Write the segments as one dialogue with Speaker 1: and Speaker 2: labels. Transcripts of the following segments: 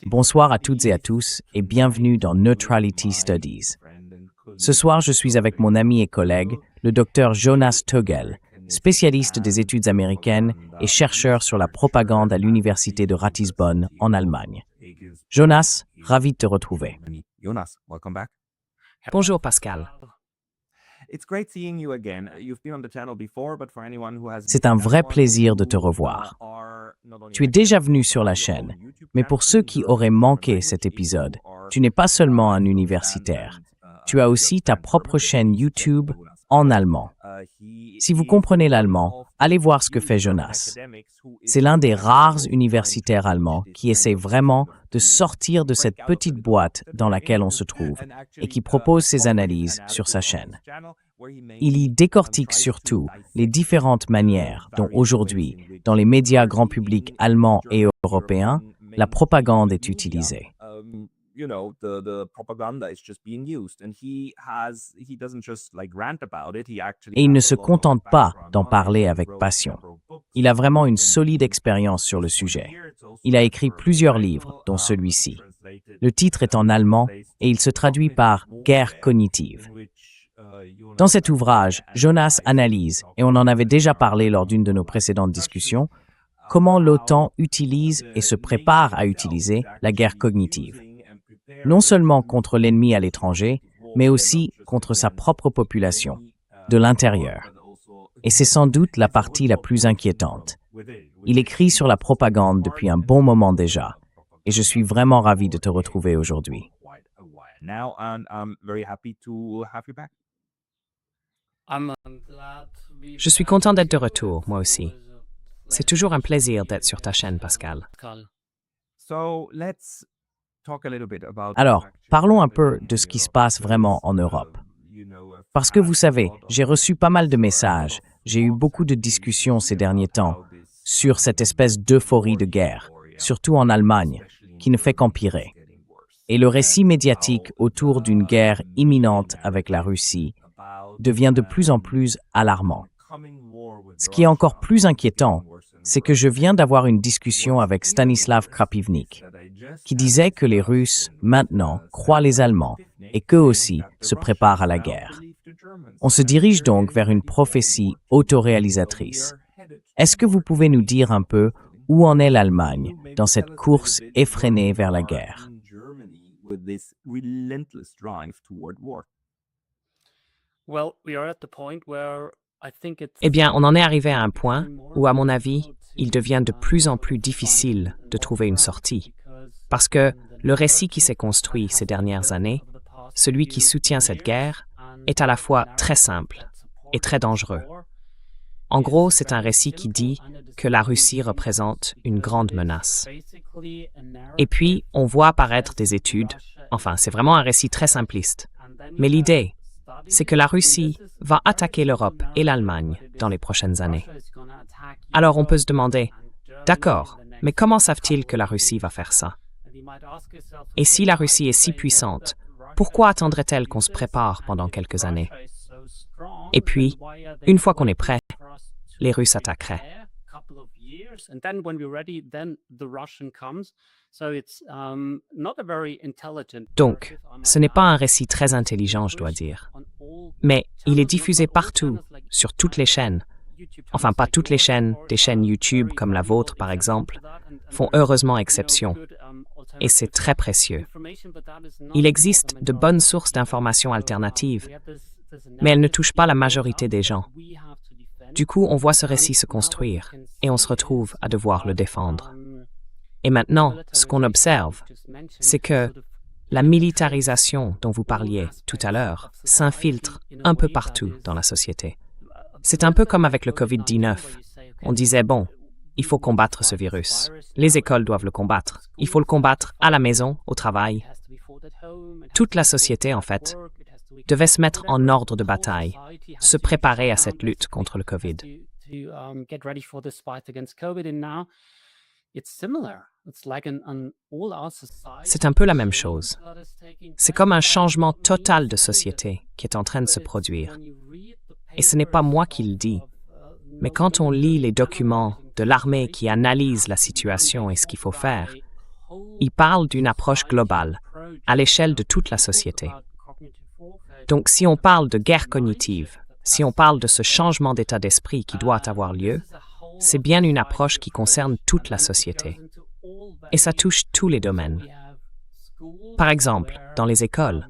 Speaker 1: Bonsoir à toutes et à tous et bienvenue dans Neutrality Studies. Ce soir, je suis avec mon ami et collègue, le docteur Jonas Tögel, spécialiste des études américaines et chercheur sur la propagande à l'université de Ratisbonne en Allemagne. Jonas, ravi de te retrouver.
Speaker 2: Bonjour Pascal.
Speaker 1: C'est un vrai plaisir de te revoir. Tu es déjà venu sur la chaîne, mais pour ceux qui auraient manqué cet épisode, tu n'es pas seulement un universitaire. Tu as aussi ta propre chaîne YouTube en allemand. Si vous comprenez l'allemand, allez voir ce que fait Jonas. C'est l'un des rares universitaires allemands qui essaie vraiment de sortir de cette petite boîte dans laquelle on se trouve et qui propose ses analyses sur sa chaîne. Il y décortique surtout les différentes manières dont aujourd'hui, dans les médias grand public allemands et européens, la propagande est utilisée. Et il ne se contente pas d'en parler avec passion. Il a vraiment une solide expérience sur le sujet. Il a écrit plusieurs livres, dont celui-ci. Le titre est en allemand et il se traduit par « Guerre cognitive ». Dans cet ouvrage, Jonas analyse, et on en avait déjà parlé lors d'une de nos précédentes discussions, comment l'OTAN utilise et se prépare à utiliser la guerre cognitive. Non seulement contre l'ennemi à l'étranger, mais aussi contre sa propre population, de l'intérieur. Et c'est sans doute la partie la plus inquiétante. Il écrit sur la propagande depuis un bon moment déjà, et je suis vraiment ravi de te retrouver aujourd'hui.
Speaker 2: Je suis content d'être de retour, moi aussi. C'est toujours un plaisir d'être sur ta chaîne, Pascal.
Speaker 1: Alors, parlons un peu de ce qui se passe vraiment en Europe. Parce que vous savez, j'ai reçu pas mal de messages, j'ai eu beaucoup de discussions ces derniers temps sur cette espèce d'euphorie de guerre, surtout en Allemagne, qui ne fait qu'empirer. Et le récit médiatique autour d'une guerre imminente avec la Russie devient de plus en plus alarmant. Ce qui est encore plus inquiétant, c'est que je viens d'avoir une discussion avec Stanislav Krapivnik, qui disait que les Russes, maintenant, croient les Allemands et qu'eux aussi se préparent à la guerre. On se dirige donc vers une prophétie autoréalisatrice. Est-ce que vous pouvez nous dire un peu où en est l'Allemagne dans cette course effrénée vers la guerre?
Speaker 2: Eh bien, on en est arrivé à un point où, à mon avis, il devient de plus en plus difficile de trouver une sortie. Parce que le récit qui s'est construit ces dernières années, celui qui soutient cette guerre, est à la fois très simple et très dangereux. En gros, c'est un récit qui dit que la Russie représente une grande menace. Et puis, on voit apparaître des études, enfin, c'est vraiment un récit très simpliste. Mais l'idée, c'est que la Russie va attaquer l'Europe et l'Allemagne dans les prochaines années. Alors on peut se demander, d'accord, mais comment savent-ils que la Russie va faire ça? Et si la Russie est si puissante, pourquoi attendrait-elle qu'on se prépare pendant quelques années? Et puis, une fois qu'on est prêt, les Russes attaqueraient. Donc, ce n'est pas un récit très intelligent, je dois dire. Mais il est diffusé partout, sur toutes les chaînes. Enfin, pas toutes les chaînes, des chaînes YouTube comme la vôtre, par exemple, font heureusement exception. Et c'est très précieux. Il existe de bonnes sources d'informations alternatives, mais elles ne touchent pas la majorité des gens. Du coup, on voit ce récit se construire, et on se retrouve à devoir le défendre. Et maintenant, ce qu'on observe, c'est que la militarisation dont vous parliez tout à l'heure s'infiltre un peu partout dans la société. C'est un peu comme avec le Covid-19. On disait, bon, il faut combattre ce virus. Les écoles doivent le combattre. Il faut le combattre à la maison, au travail. Toute la société, en fait, devait se mettre en ordre de bataille, se préparer à cette lutte contre le Covid. C'est un peu la même chose. C'est comme un changement total de société qui est en train de se produire. Et ce n'est pas moi qui le dis, mais quand on lit les documents de l'armée qui analysent la situation et ce qu'il faut faire, il parle d'une approche globale, à l'échelle de toute la société. Donc si on parle de guerre cognitive, si on parle de ce changement d'état d'esprit qui doit avoir lieu, c'est bien une approche qui concerne toute la société. Et ça touche tous les domaines. Par exemple, dans les écoles.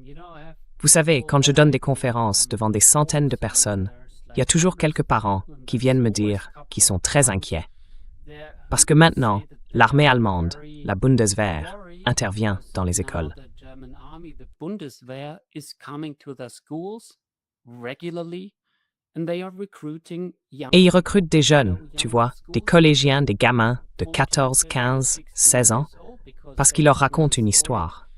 Speaker 2: Vous savez, quand je donne des conférences devant des centaines de personnes, il y a toujours quelques parents qui viennent me dire qu'ils sont très inquiets. Parce que maintenant, l'armée allemande, la Bundeswehr, intervient dans les écoles. Et ils recrutent des jeunes, tu vois, des collégiens, des gamins de 14, 15, 16 ans, parce qu'ils leur racontent une histoire.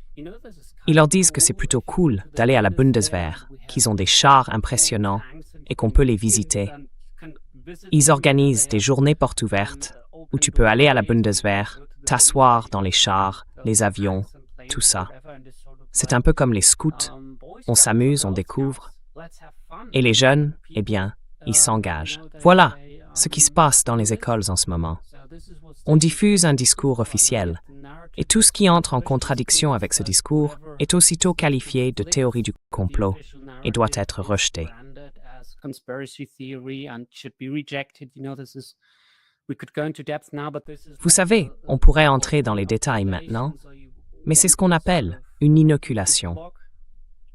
Speaker 2: Ils leur disent que c'est plutôt cool d'aller à la Bundeswehr, qu'ils ont des chars impressionnants et qu'on peut les visiter. Ils organisent des journées portes ouvertes où tu peux aller à la Bundeswehr, t'asseoir dans les chars, les avions, tout ça. C'est un peu comme les scouts. On s'amuse, on découvre. Et les jeunes, eh bien, ils s'engagent. Voilà ce qui se passe dans les écoles en ce moment. On diffuse un discours officiel, et tout ce qui entre en contradiction avec ce discours est aussitôt qualifié de théorie du complot et doit être rejeté. Vous savez, on pourrait entrer dans les détails maintenant, mais c'est ce qu'on appelle une inoculation.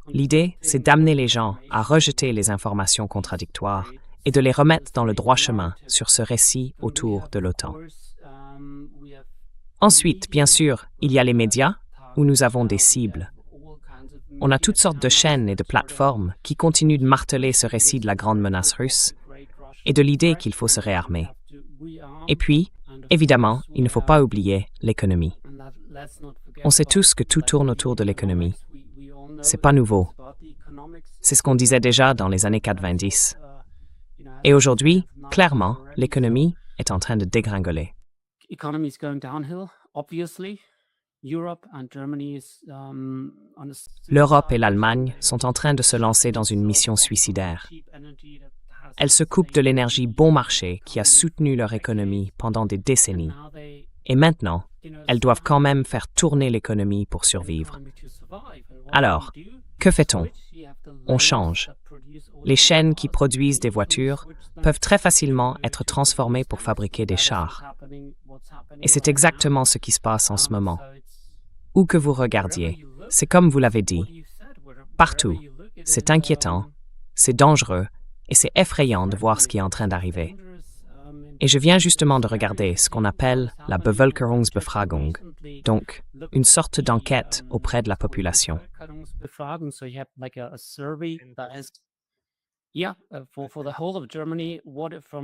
Speaker 2: L'idée, c'est d'amener les gens à rejeter les informations contradictoires et de les remettre dans le droit chemin sur ce récit autour de l'OTAN. Ensuite, bien sûr, il y a les médias, où nous avons des cibles. On a toutes sortes de chaînes et de plateformes qui continuent de marteler ce récit de la grande menace russe et de l'idée qu'il faut se réarmer. Et puis, évidemment, il ne faut pas oublier l'économie. On sait tous que tout tourne autour de l'économie. C'est pas nouveau. C'est ce qu'on disait déjà dans les années 90. Et aujourd'hui, clairement, l'économie est en train de dégringoler. L'Europe et l'Allemagne sont en train de se lancer dans une mission suicidaire. Elles se coupent de l'énergie bon marché qui a soutenu leur économie pendant des décennies. Et maintenant, elles doivent quand même faire tourner l'économie pour survivre. Alors, que fait-on? On change. Les chaînes qui produisent des voitures peuvent très facilement être transformées pour fabriquer des chars. Et c'est exactement ce qui se passe en ce moment. Où que vous regardiez, c'est comme vous l'avez dit. Partout. C'est inquiétant, c'est dangereux et c'est effrayant de voir ce qui est en train d'arriver. Et je viens justement de regarder ce qu'on appelle la Bevölkerungsbefragung, donc une sorte d'enquête auprès de la population.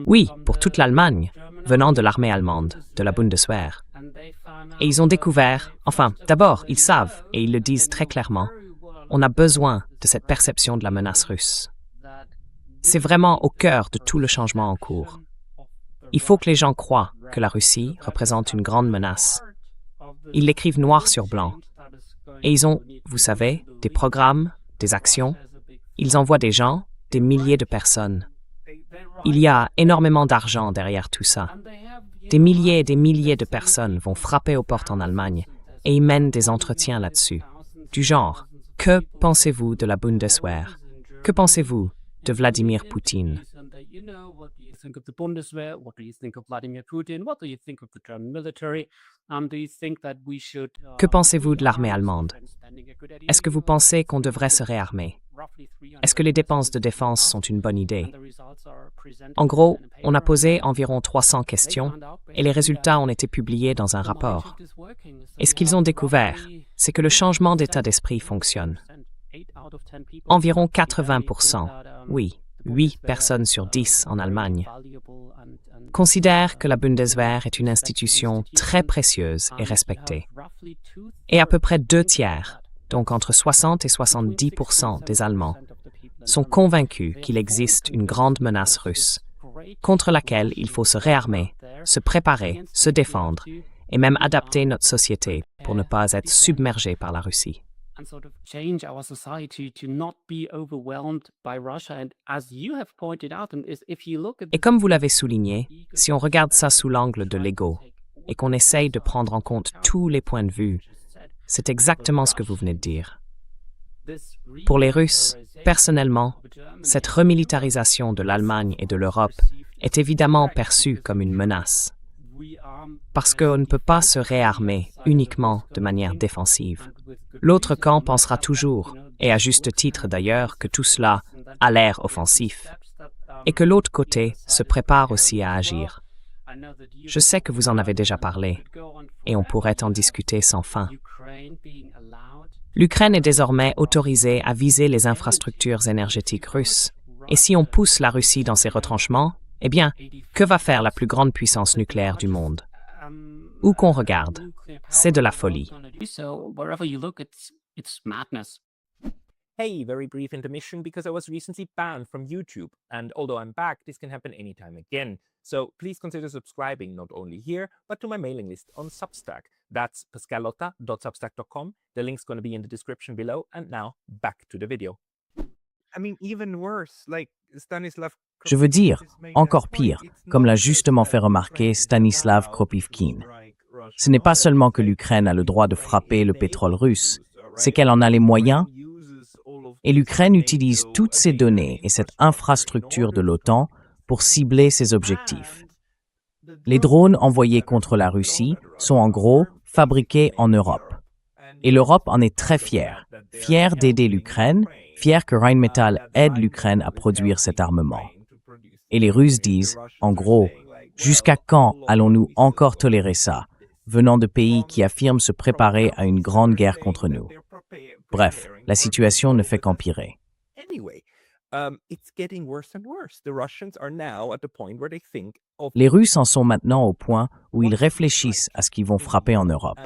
Speaker 2: Oui, pour toute l'Allemagne, venant de l'armée allemande, de la Bundeswehr. Et ils ont découvert, enfin, d'abord, ils savent, et ils le disent très clairement, on a besoin de cette perception de la menace russe. C'est vraiment au cœur de tout le changement en cours. Il faut que les gens croient que la Russie représente une grande menace. Ils l'écrivent noir sur blanc. Et ils ont, vous savez, des programmes, des actions. Ils envoient des gens, des milliers de personnes. Il y a énormément d'argent derrière tout ça. Des milliers et des milliers de personnes vont frapper aux portes en Allemagne et ils mènent des entretiens là-dessus. Du genre, que pensez-vous de la Bundeswehr? Que pensez-vous de Vladimir Poutine? Que pensez-vous de l'armée allemande? Est-ce que vous pensez qu'on devrait se réarmer? Est-ce que les dépenses de défense sont une bonne idée? En gros, on a posé environ 300 questions et les résultats ont été publiés dans un rapport. Et ce qu'ils ont découvert, c'est que le changement d'état d'esprit fonctionne. Environ 80%, oui, 8 personnes sur 10 en Allemagne, considèrent que la Bundeswehr est une institution très précieuse et respectée. Et à peu près 2 tiers, donc entre 60 et 70% des Allemands, sont convaincus qu'il existe une grande menace russe, contre laquelle il faut se réarmer, se préparer, se défendre, et même adapter notre société pour ne pas être submergé par la Russie. Et comme vous l'avez souligné, si on regarde ça sous l'angle de l'ego, et qu'on essaye de prendre en compte tous les points de vue. C'est exactement ce que vous venez de dire. Pour les Russes, personnellement, cette remilitarisation de l'Allemagne et de l'Europe est évidemment perçue comme une menace. Parce qu'on ne peut pas se réarmer uniquement de manière défensive. L'autre camp pensera toujours, et à juste titre d'ailleurs, que tout cela a l'air offensif, et que l'autre côté se prépare aussi à agir. Je sais que vous en avez déjà parlé, et on pourrait en discuter sans fin. L'Ukraine est désormais autorisée à viser les infrastructures énergétiques russes, et si on pousse la Russie dans ses retranchements, eh bien, que va faire la plus grande puissance nucléaire du monde? Où qu'on regarde, c'est de la folie.
Speaker 3: Hey, very brief intermission because I was recently banned from YouTube, and although I'm back, this can happen anytime again. So please consider subscribing not only here, but to my mailing list on Substack. That's pascalotta.substack.com. The link's going to be in the description below. And now, back to the video. I mean, even worse, like Stanislav.
Speaker 1: Je veux dire, encore pire, comme l'a justement fait remarquer Stanislav Kropivkin. Ce n'est pas seulement que l'Ukraine a le droit de frapper le pétrole russe, c'est qu'elle en a les moyens, et l'Ukraine utilise toutes ces données et cette infrastructure de l'OTAN pour cibler ses objectifs. Les drones envoyés contre la Russie sont en gros fabriqués en Europe. Et l'Europe en est très fière d'aider l'Ukraine, fière que Rheinmetall aide l'Ukraine à produire cet armement. Et les Russes disent, en gros, jusqu'à quand allons-nous encore tolérer ça, venant de pays qui affirment se préparer à une grande guerre contre nous? Bref, la situation ne fait qu'empirer. Les Russes en sont maintenant au point où ils réfléchissent à ce qu'ils vont frapper en Europe.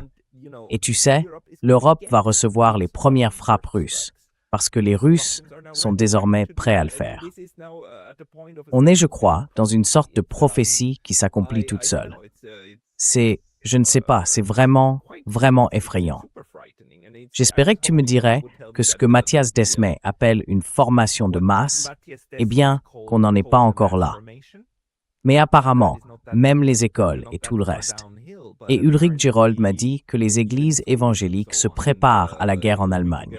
Speaker 1: Et tu sais, l'Europe va recevoir les premières frappes russes, parce que les Russes sont désormais prêts à le faire. On est, je crois, dans une sorte de prophétie qui s'accomplit toute seule. Je ne sais pas, c'est vraiment, vraiment effrayant. J'espérais que tu me dirais que ce que Mathias Desmet appelle une formation de masse, eh bien, qu'on n'en est pas encore là. Mais apparemment, même les écoles et tout le reste. Et Ulrich Gerold m'a dit que les églises évangéliques se préparent à la guerre en Allemagne.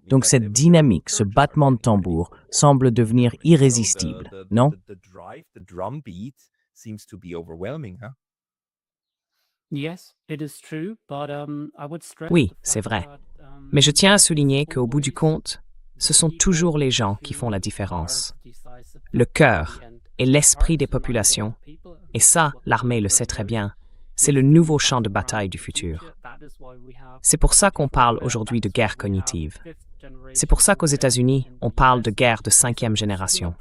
Speaker 1: Donc cette dynamique, ce battement de tambour, semble devenir irrésistible, non?
Speaker 2: Oui, c'est vrai. Mais je tiens à souligner qu'au bout du compte, ce sont toujours les gens qui font la différence. Le cœur et l'esprit des populations, et ça, l'armée le sait très bien, c'est le nouveau champ de bataille du futur. C'est pour ça qu'on parle aujourd'hui de guerre cognitive. C'est pour ça qu'aux États-Unis, on parle de guerre de 5e génération.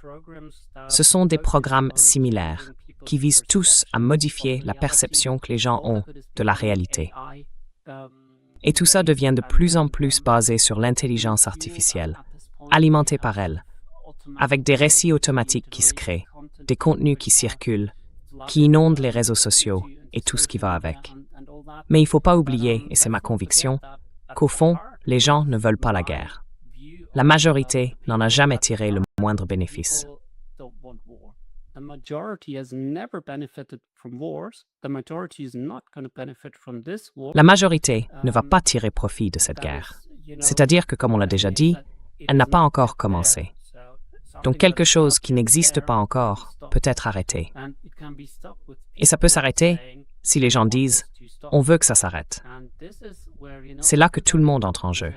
Speaker 2: Ce sont des programmes similaires qui visent tous à modifier la perception que les gens ont de la réalité. Et tout ça devient de plus en plus basé sur l'intelligence artificielle, alimentée par elle, avec des récits automatiques qui se créent, des contenus qui circulent, qui inondent les réseaux sociaux et tout ce qui va avec. Mais il ne faut pas oublier, et c'est ma conviction, qu'au fond, les gens ne veulent pas la guerre. La majorité n'en a jamais tiré le moindre bénéfice. La majorité ne va pas tirer profit de cette guerre. C'est-à-dire que, comme on l'a déjà dit, elle n'a pas encore commencé. Donc quelque chose qui n'existe pas encore peut être arrêté. Et ça peut s'arrêter si les gens disent « on veut que ça s'arrête ». C'est là que tout le monde entre en jeu.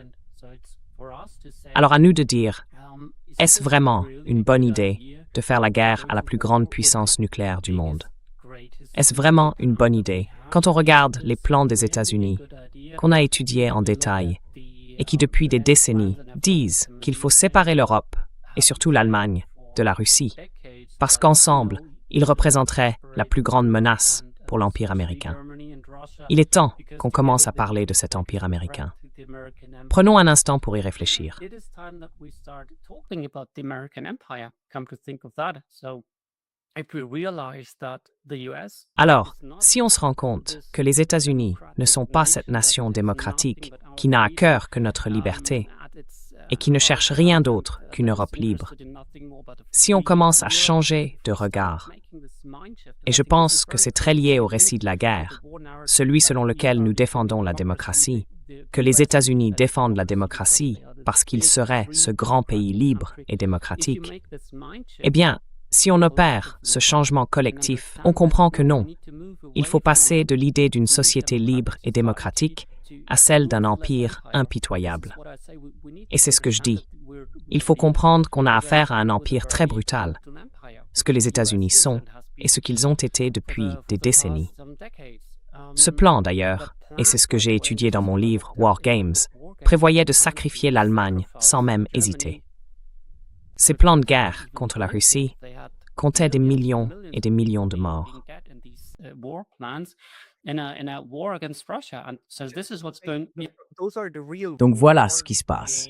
Speaker 2: Alors à nous de dire « est-ce vraiment une bonne idée de faire la guerre à la plus grande puissance nucléaire du monde? Est-ce vraiment une bonne idée quand on regarde les plans des États-Unis qu'on a étudiés en détail et qui depuis des décennies disent qu'il faut séparer l'Europe et surtout l'Allemagne de la Russie parce qu'ensemble, ils représenteraient la plus grande menace pour l'Empire américain. Il est temps qu'on commence à parler de cet Empire américain. Prenons un instant pour y réfléchir. Alors, si on se rend compte que les États-Unis ne sont pas cette nation démocratique qui n'a à cœur que notre liberté, et qui ne cherche rien d'autre qu'une Europe libre. Si on commence à changer de regard, et je pense que c'est très lié au récit de la guerre, celui selon lequel nous défendons la démocratie, que les États-Unis défendent la démocratie parce qu'ils seraient ce grand pays libre et démocratique, eh bien, si on opère ce changement collectif, on comprend que non. Il faut passer de l'idée d'une société libre et démocratique à celle d'un empire impitoyable. Et c'est ce que je dis. Il faut comprendre qu'on a affaire à un empire très brutal, ce que les États-Unis sont et ce qu'ils ont été depuis des décennies. Ce plan, d'ailleurs, et c'est ce que j'ai étudié dans mon livre War Games, prévoyait de sacrifier l'Allemagne sans même hésiter. Ces plans de guerre contre la Russie comptaient des millions et des millions de morts.
Speaker 1: Donc voilà ce qui se passe.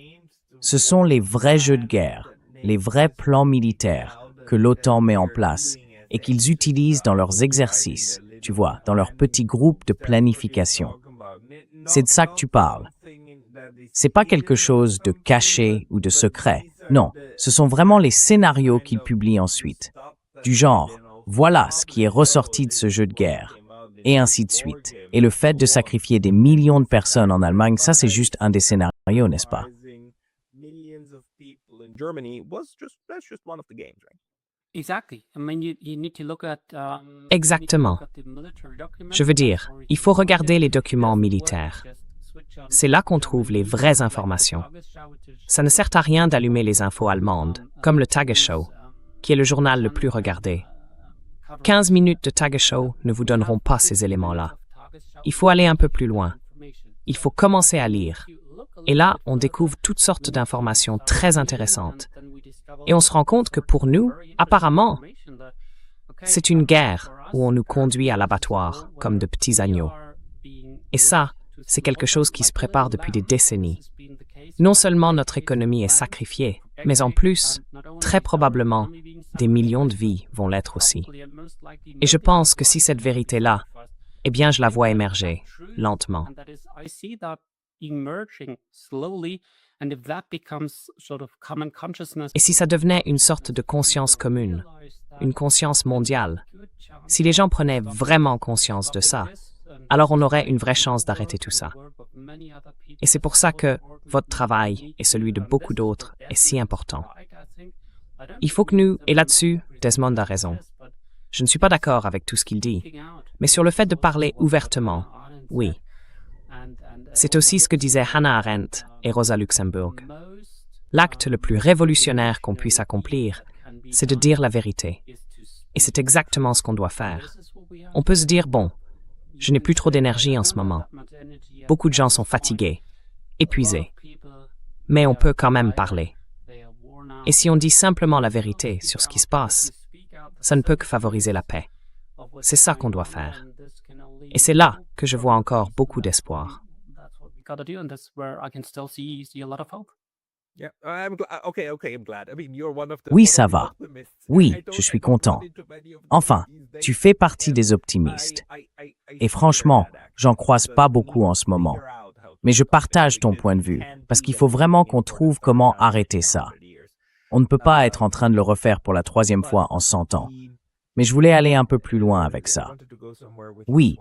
Speaker 1: Ce sont les vrais jeux de guerre, les vrais plans militaires que l'OTAN met en place et qu'ils utilisent dans leurs exercices, tu vois, dans leurs petits groupes de planification. C'est de ça que tu parles. C'est pas quelque chose de caché ou de secret. Non, ce sont vraiment les scénarios qu'ils publient ensuite. Du genre, voilà ce qui est ressorti de ce jeu de guerre. Et ainsi de suite. Et le fait de sacrifier des millions de personnes en Allemagne, ça c'est juste un des scénarios, n'est-ce pas?
Speaker 2: Exactement. Je veux dire, il faut regarder les documents militaires. C'est là qu'on trouve les vraies informations. Ça ne sert à rien d'allumer les infos allemandes, comme le Tagesschau, qui est le journal le plus regardé. 15 minutes de Tagesschau ne vous donneront pas ces éléments-là. Il faut aller un peu plus loin. Il faut commencer à lire. Et là, on découvre toutes sortes d'informations très intéressantes. Et on se rend compte que pour nous, apparemment, c'est une guerre où on nous conduit à l'abattoir comme de petits agneaux. Et ça, c'est quelque chose qui se prépare depuis des décennies. Non seulement notre économie est sacrifiée, mais en plus, très probablement, des millions de vies vont l'être aussi. Et je pense que si cette vérité-là, eh bien, je la vois émerger, lentement. Et si ça devenait une sorte de conscience commune, une conscience mondiale, si les gens prenaient vraiment conscience de ça, alors on aurait une vraie chance d'arrêter tout ça. Et c'est pour ça que votre travail et celui de beaucoup d'autres est si important. Il faut que nous, et là-dessus, Desmond a raison. Je ne suis pas d'accord avec tout ce qu'il dit, mais sur le fait de parler ouvertement, oui. C'est aussi ce que disaient Hannah Arendt et Rosa Luxemburg. L'acte le plus révolutionnaire qu'on puisse accomplir, c'est de dire la vérité. Et c'est exactement ce qu'on doit faire. On peut se dire, bon, je n'ai plus trop d'énergie en ce moment. Beaucoup de gens sont fatigués, épuisés. Mais on peut quand même parler. Et si on dit simplement la vérité sur ce qui se passe, ça ne peut que favoriser la paix. C'est ça qu'on doit faire. Et c'est là que je vois encore beaucoup d'espoir.
Speaker 1: Oui, ça va. Oui, je suis content. Enfin, tu fais partie des optimistes. Et franchement, j'en croise pas beaucoup en ce moment. Mais je partage ton point de vue, parce qu'il faut vraiment qu'on trouve comment arrêter ça. On ne peut pas être en train de le refaire pour la 3e fois en 100 ans. Mais je voulais aller un peu plus loin avec ça. Oui,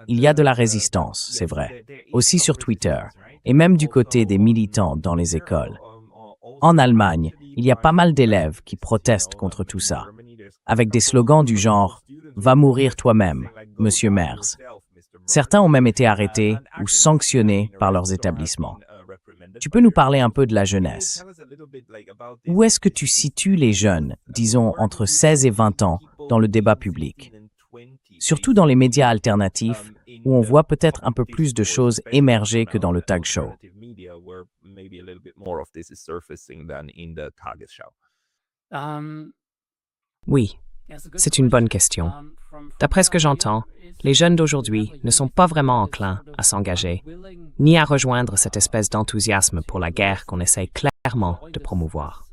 Speaker 1: il y a de la résistance, c'est vrai. Aussi sur Twitter, et même du côté des militants dans les écoles. En Allemagne, il y a pas mal d'élèves qui protestent contre tout ça, avec des slogans du genre « Va mourir toi-même, Monsieur Merz ». Certains ont même été arrêtés ou sanctionnés par leurs établissements. Tu peux nous parler un peu de la jeunesse. Où est-ce que tu situes les jeunes, disons entre 16 et 20 ans, dans le débat public? Surtout dans les médias alternatifs, où on voit peut-être un peu plus de choses émerger que dans le Tagesschau.
Speaker 2: Oui, c'est une bonne question. D'après ce que j'entends, les jeunes d'aujourd'hui ne sont pas vraiment enclins à s'engager, ni à rejoindre cette espèce d'enthousiasme pour la guerre qu'on essaye clairement de promouvoir.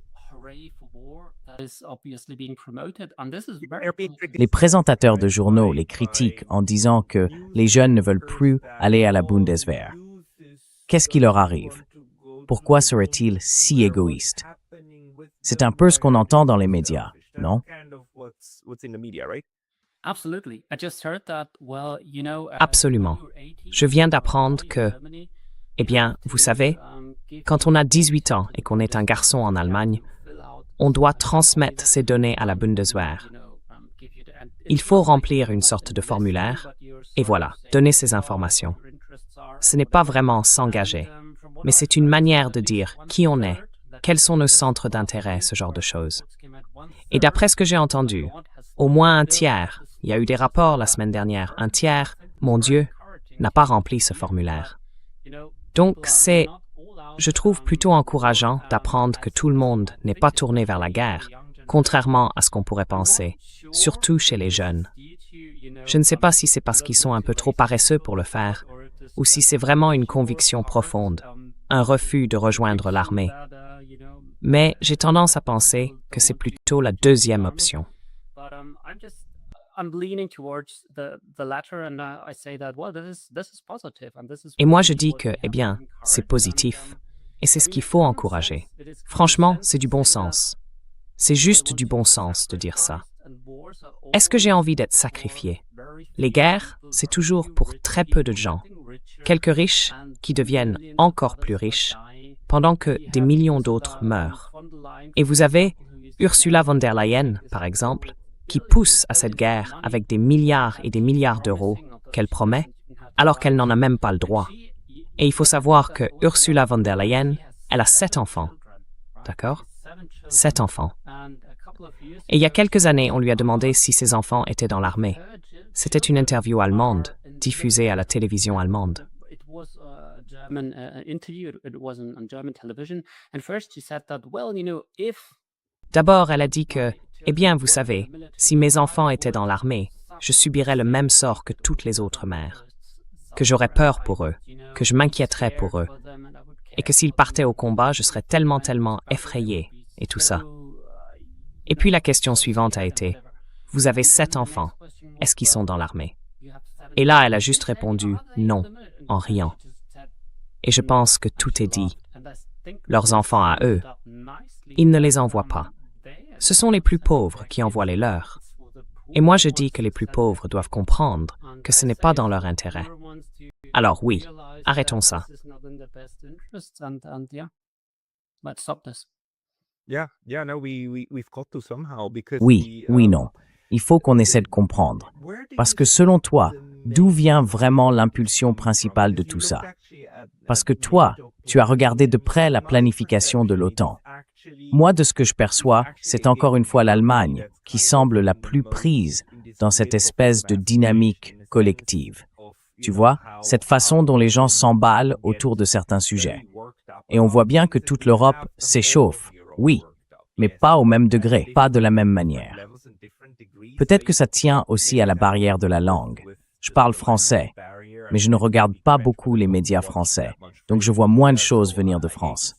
Speaker 1: Les présentateurs de journaux les critiquent en disant que les jeunes ne veulent plus aller à la Bundeswehr. Qu'est-ce qui leur arrive? pourquoi serait-il si égoïste? C'est un peu ce qu'on entend dans les médias, non?
Speaker 2: Absolument. Je viens d'apprendre que, eh bien, vous savez, quand on a 18 ans et qu'on est un garçon en Allemagne, on doit transmettre ces données à la Bundeswehr. Il faut remplir une sorte de formulaire et voilà, donner ces informations. Ce n'est pas vraiment s'engager, mais c'est une manière de dire qui on est, quels sont nos centres d'intérêt, ce genre de choses. Et d'après ce que j'ai entendu, au moins un tiers, il y a eu des rapports la semaine dernière, un tiers, mon Dieu, n'a pas rempli ce formulaire. Donc c'est, je trouve plutôt encourageant d'apprendre que tout le monde n'est pas tourné vers la guerre, contrairement à ce qu'on pourrait penser, surtout chez les jeunes. Je ne sais pas si c'est parce qu'ils sont un peu trop paresseux pour le faire, ou si c'est vraiment une conviction profonde, un refus de rejoindre l'armée. Mais j'ai tendance à penser que c'est plutôt la deuxième option. Et moi je dis que, eh bien, c'est positif. Et c'est ce qu'il faut encourager. Franchement, c'est du bon sens. C'est juste du bon sens de dire ça. Est-ce que j'ai envie d'être sacrifié? Les guerres, c'est toujours pour très peu de gens. Quelques riches qui deviennent encore plus riches, pendant que des millions d'autres meurent. Et vous avez Ursula von der Leyen, par exemple, qui pousse à cette guerre avec des milliards et des milliards d'euros qu'elle promet, alors qu'elle n'en a même pas le droit. Et il faut savoir que Ursula von der Leyen, elle a 7 enfants. D'accord? 7 enfants. Et il y a quelques années, on lui a demandé si ses enfants étaient dans l'armée. C'était une interview allemande, diffusée à la télévision allemande. D'abord, elle a dit que, eh bien, vous savez, si mes enfants étaient dans l'armée, je subirais le même sort que toutes les autres mères. Que j'aurais peur pour eux, que je m'inquiéterais pour eux, et que s'ils partaient au combat, je serais tellement effrayée, et tout ça. Et puis la question suivante a été, vous avez 7 enfants, est-ce qu'ils sont dans l'armée? Et là, elle a juste répondu non, en riant. Et je pense que tout est dit. Leurs enfants à eux, ils ne les envoient pas. Ce sont les plus pauvres qui envoient les leurs. Et moi, je dis que les plus pauvres doivent comprendre que ce n'est pas dans leur intérêt. Alors oui, arrêtons ça.
Speaker 1: Oui, non. Il faut qu'on essaie de comprendre. Parce que selon toi, d'où vient vraiment l'impulsion principale de tout ça? Parce que toi, tu as regardé de près la planification de l'OTAN. Moi, de ce que je perçois, c'est encore une fois l'Allemagne qui semble la plus prise dans cette espèce de dynamique collective. Tu vois, cette façon dont les gens s'emballent autour de certains sujets. Et on voit bien que toute l'Europe s'échauffe, oui, mais pas au même degré, pas de la même manière. Peut-être que ça tient aussi à la barrière de la langue. Je parle français, mais je ne regarde pas beaucoup les médias français, donc je vois moins de choses venir de France.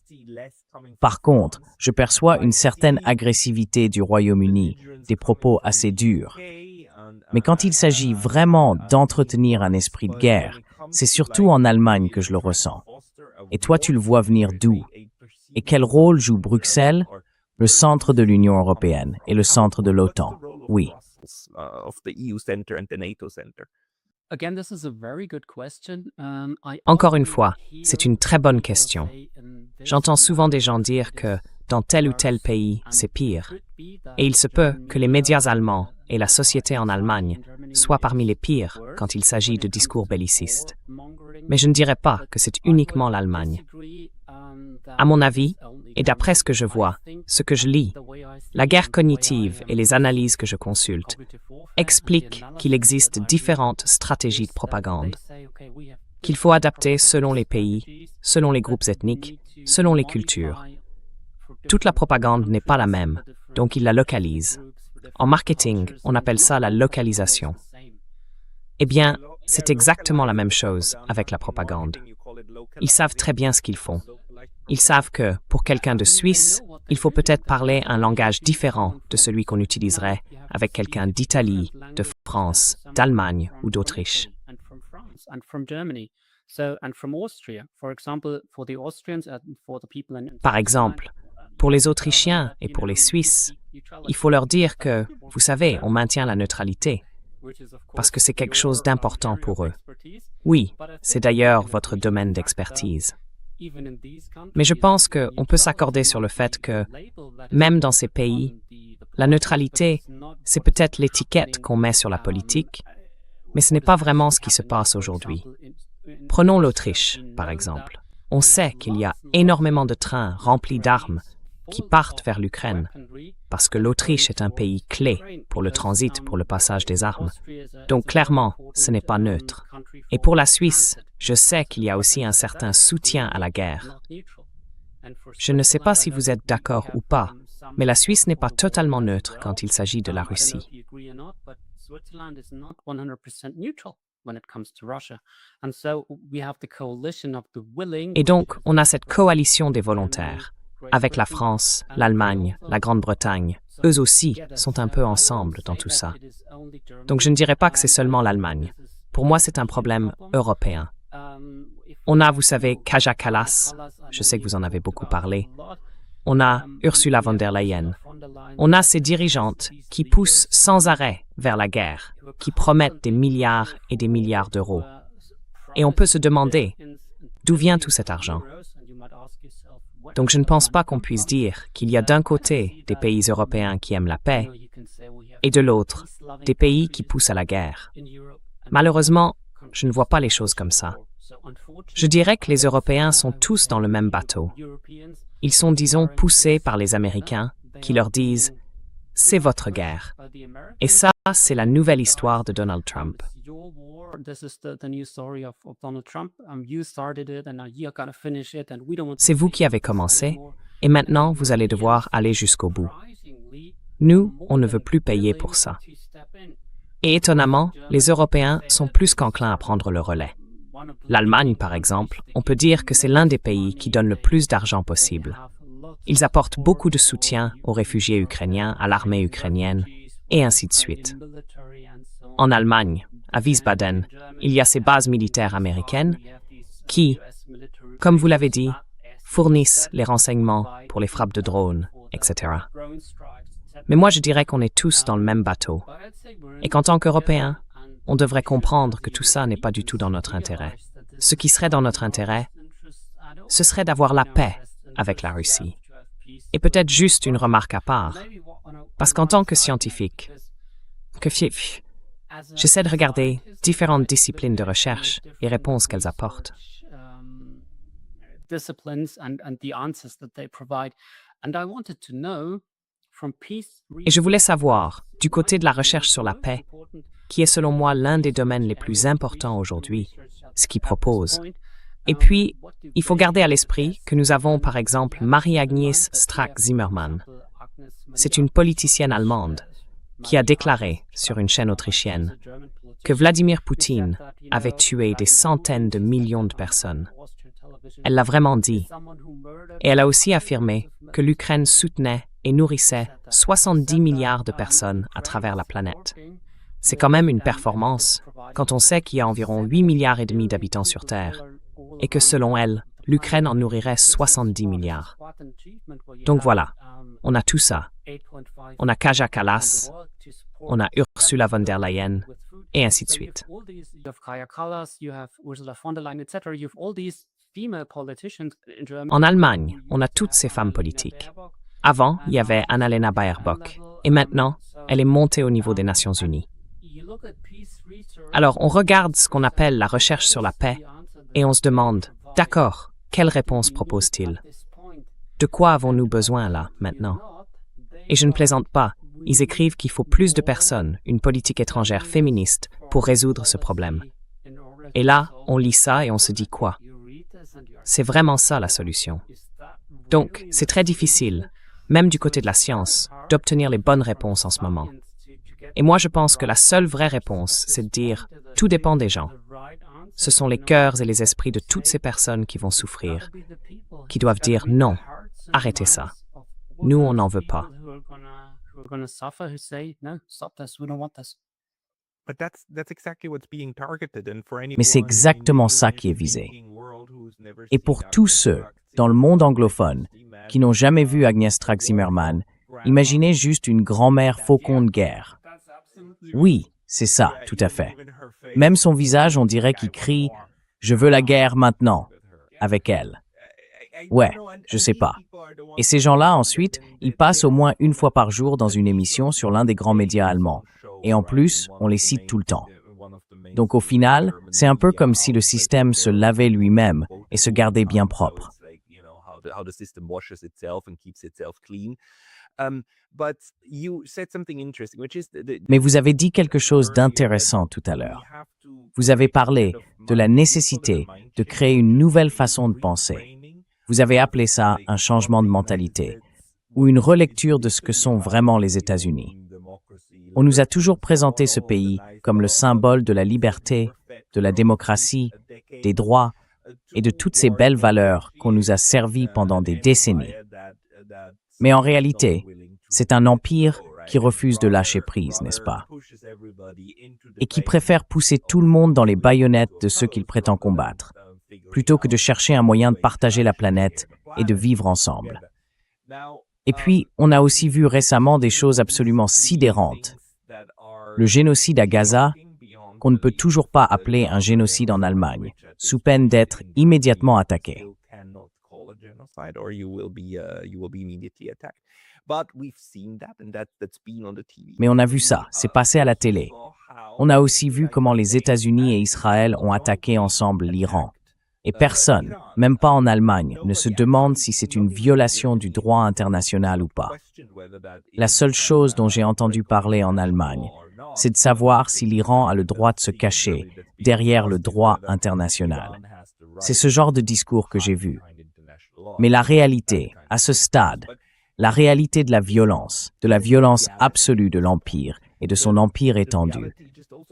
Speaker 1: Par contre, je perçois une certaine agressivité du Royaume-Uni, des propos assez durs. Mais quand il s'agit vraiment d'entretenir un esprit de guerre, c'est surtout en Allemagne que je le ressens. Et toi, tu le vois venir d'où? Et quel rôle joue Bruxelles, le centre de l'Union européenne et le centre de l'OTAN? Oui.
Speaker 2: Encore une fois, c'est une très bonne question. J'entends souvent des gens dire que dans tel ou tel pays, c'est pire. Et il se peut que les médias allemands et la société en Allemagne soient parmi les pires quand il s'agit de discours bellicistes. Mais je ne dirais pas que c'est uniquement l'Allemagne. À mon avis, et d'après ce que je vois, ce que je lis, la guerre cognitive et les analyses que je consulte expliquent qu'il existe différentes stratégies de propagande, qu'il faut adapter selon les pays, selon les groupes ethniques, selon les cultures. Toute la propagande n'est pas la même, donc ils la localisent. En marketing, on appelle ça la localisation. Eh bien, c'est exactement la même chose avec la propagande. Ils savent très bien ce qu'ils font. Ils savent que, pour quelqu'un de Suisse, il faut peut-être parler un langage différent de celui qu'on utiliserait avec quelqu'un d'Italie, de France, d'Allemagne ou d'Autriche. Par exemple, pour les Autrichiens et pour les Suisses, il faut leur dire que, vous savez, on maintient la neutralité, parce que c'est quelque chose d'important pour eux. Oui, c'est d'ailleurs votre domaine d'expertise. Mais je pense qu'on peut s'accorder sur le fait que, même dans ces pays, la neutralité, c'est peut-être l'étiquette qu'on met sur la politique, mais ce n'est pas vraiment ce qui se passe aujourd'hui. Prenons l'Autriche, par exemple. On sait qu'il y a énormément de trains remplis d'armes qui partent vers l'Ukraine, parce que l'Autriche est un pays clé pour le transit, pour le passage des armes. Donc clairement, ce n'est pas neutre. Et pour la Suisse, je sais qu'il y a aussi un certain soutien à la guerre. Je ne sais pas si vous êtes d'accord ou pas, mais la Suisse n'est pas totalement neutre quand il s'agit de la Russie. Et donc, on a cette coalition des volontaires, avec la France, l'Allemagne, la Grande-Bretagne. Eux aussi sont un peu ensemble dans tout ça. Donc je ne dirais pas que c'est seulement l'Allemagne. Pour moi, c'est un problème européen. On a, vous savez, Kaja Kallas, je sais que vous en avez beaucoup parlé. On a Ursula von der Leyen. On a ces dirigeantes qui poussent sans arrêt vers la guerre, qui promettent des milliards et des milliards d'euros. Et on peut se demander, d'où vient tout cet argent? Donc je ne pense pas qu'on puisse dire qu'il y a d'un côté des pays européens qui aiment la paix et de l'autre, des pays qui poussent à la guerre. Malheureusement, je ne vois pas les choses comme ça. Je dirais que les Européens sont tous dans le même bateau. Ils sont, disons, poussés par les Américains qui leur disent « c'est votre guerre ». Et ça, c'est la nouvelle histoire de Donald Trump. C'est vous qui avez commencé, et maintenant vous allez devoir aller jusqu'au bout. Nous, on ne veut plus payer pour ça. Et étonnamment, les Européens sont plus qu'enclins à prendre le relais. L'Allemagne, par exemple, on peut dire que c'est l'un des pays qui donne le plus d'argent possible. Ils apportent beaucoup de soutien aux réfugiés ukrainiens, à l'armée ukrainienne, et ainsi de suite. En Allemagne, à Wiesbaden, il y a ces bases militaires américaines qui, comme vous l'avez dit, fournissent les renseignements pour les frappes de drones, etc. Mais moi, je dirais qu'on est tous dans le même bateau. Et qu'en tant qu'Européens, on devrait comprendre que tout ça n'est pas du tout dans notre intérêt. Ce qui serait dans notre intérêt, ce serait d'avoir la paix avec la Russie. Et peut-être juste une remarque à part, parce qu'en tant que scientifique, j'essaie de regarder différentes disciplines de recherche et réponses qu'elles apportent. Et je voulais savoir, du côté de la recherche sur la paix, qui est selon moi l'un des domaines les plus importants aujourd'hui, ce qu'il propose. Et puis, il faut garder à l'esprit que nous avons par exemple Marie-Agnès Strack-Zimmermann. C'est une politicienne allemande qui a déclaré sur une chaîne autrichienne que Vladimir Poutine avait tué des centaines de millions de personnes. Elle l'a vraiment dit. Et elle a aussi affirmé que l'Ukraine soutenait et nourrissait 70 milliards de personnes à travers la planète. C'est quand même une performance quand on sait qu'il y a environ 8 milliards et demi d'habitants sur Terre et que selon elle, l'Ukraine en nourrirait 70 milliards. Donc voilà, on a tout ça. On a Kaja Kallas, on a Ursula von der Leyen, et ainsi de suite. En Allemagne, on a toutes ces femmes politiques. Avant, il y avait Annalena Baerbock, et maintenant, elle est montée au niveau des Nations Unies. Alors, on regarde ce qu'on appelle la recherche sur la paix, et on se demande, d'accord, quelle réponse propose-t-il? De quoi avons-nous besoin là, maintenant? Et je ne plaisante pas, ils écrivent qu'il faut plus de personnes, une politique étrangère féministe, pour résoudre ce problème. Et là, on lit ça et on se dit quoi? C'est vraiment ça la solution. Donc, c'est très difficile, même du côté de la science, d'obtenir les bonnes réponses en ce moment. Et moi, je pense que la seule vraie réponse, c'est de dire « tout dépend des gens ». Ce sont les cœurs et les esprits de toutes ces personnes qui vont souffrir, qui doivent dire « non, arrêtez ça. Nous, on n'en veut pas ».
Speaker 1: Mais c'est exactement ça qui est visé. Et pour tous ceux dans le monde anglophone qui n'ont jamais vu Agnes Strack-Zimmermann, imaginez juste une grand-mère faucon de guerre. Oui, c'est ça, tout à fait. Même son visage, on dirait qu'il crie « Je veux la guerre maintenant » avec elle. Ouais, je sais pas. Et ces gens-là, ensuite, ils passent au moins une fois par jour dans une émission sur l'un des grands médias allemands. Et en plus, on les cite tout le temps. Donc au final, c'est un peu comme si le système se lavait lui-même et se gardait bien propre. Mais vous avez dit quelque chose d'intéressant tout à l'heure. Vous avez parlé de la nécessité de créer une nouvelle façon de penser. Vous avez appelé ça un changement de mentalité ou une relecture de ce que sont vraiment les États-Unis. On nous a toujours présenté ce pays comme le symbole de la liberté, de la démocratie, des droits et de toutes ces belles valeurs qu'on nous a servies pendant des décennies. Mais en réalité, c'est un empire qui refuse de lâcher prise, n'est-ce pas? Et qui préfère pousser tout le monde dans les baïonnettes de ceux qu'il prétend combattre, plutôt que de chercher un moyen de partager la planète et de vivre ensemble. Et puis, on a aussi vu récemment des choses absolument sidérantes. Le génocide à Gaza, qu'on ne peut toujours pas appeler un génocide en Allemagne, sous peine d'être immédiatement attaqué. Mais on a vu ça, c'est passé à la télé. On a aussi vu comment les États-Unis et Israël ont attaqué ensemble l'Iran. Et personne, même pas en Allemagne, ne se demande si c'est une violation du droit international ou pas. La seule chose dont j'ai entendu parler en Allemagne, c'est de savoir si l'Iran a le droit de se cacher derrière le droit international. C'est ce genre de discours que j'ai vu. Mais la réalité, à ce stade, la réalité de la violence absolue de l'Empire et de son empire étendu,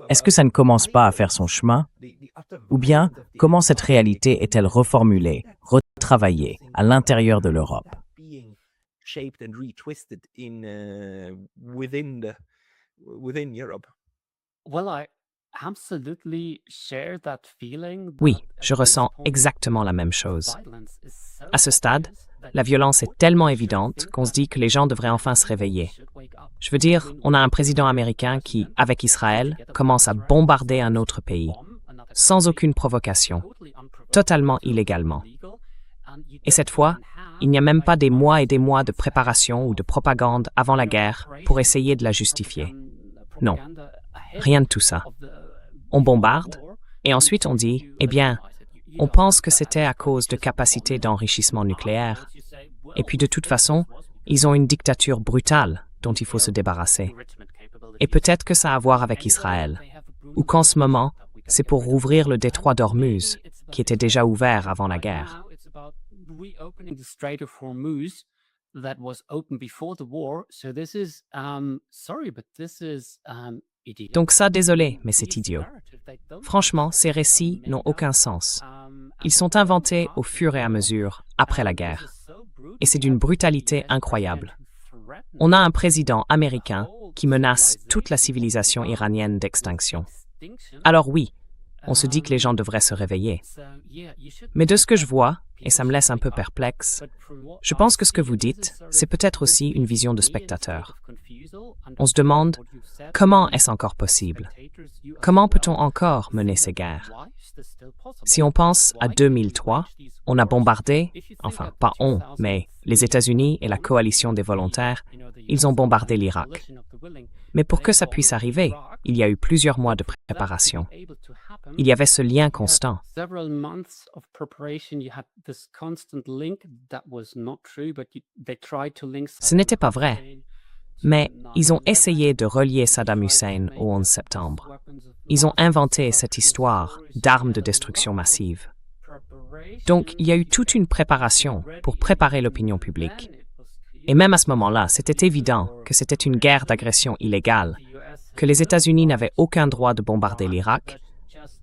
Speaker 1: est-ce que ça ne commence pas à faire son chemin? Ou bien, comment cette réalité est-elle reformulée, retravaillée à l'intérieur de l'Europe?
Speaker 2: Oui, je ressens exactement la même chose. À ce stade, la violence est tellement évidente qu'on se dit que les gens devraient enfin se réveiller. Je veux dire, on a un président américain qui, avec Israël, commence à bombarder un autre pays, sans aucune provocation, totalement illégalement. Et cette fois, il n'y a même pas des mois et des mois de préparation ou de propagande avant la guerre pour essayer de la justifier. Non, rien de tout ça. On bombarde, et ensuite on dit, eh bien, on pense que c'était à cause de capacités d'enrichissement nucléaire. Et puis de toute façon, ils ont une dictature brutale dont il faut se débarrasser. Et peut-être que ça a à voir avec Israël, ou qu'en ce moment, c'est pour rouvrir le détroit d'Ormuz, qui était déjà ouvert avant la guerre. Donc ça, désolé, mais c'est idiot. Franchement, ces récits n'ont aucun sens. Ils sont inventés au fur et à mesure, après la guerre. Et c'est d'une brutalité incroyable. On a un président américain qui menace toute la civilisation iranienne d'extinction. Alors oui, on se dit que les gens devraient se réveiller. Mais de ce que je vois, et ça me laisse un peu perplexe, je pense que ce que vous dites, c'est peut-être aussi une vision de spectateur. On se demande, comment est-ce encore possible? Comment peut-on encore mener ces guerres? Si on pense à 2003, on a bombardé, enfin pas on, mais les États-Unis et la coalition des volontaires, ils ont bombardé l'Irak. Mais pour que ça puisse arriver, il y a eu plusieurs mois de préparation. Il y avait ce lien constant. Ce n'était pas vrai. Mais ils ont essayé de relier Saddam Hussein au 11 septembre. Ils ont inventé cette histoire d'armes de destruction massive. Donc, il y a eu toute une préparation pour préparer l'opinion publique. Et même à ce moment-là, c'était évident que c'était une guerre d'agression illégale, que les États-Unis n'avaient aucun droit de bombarder l'Irak,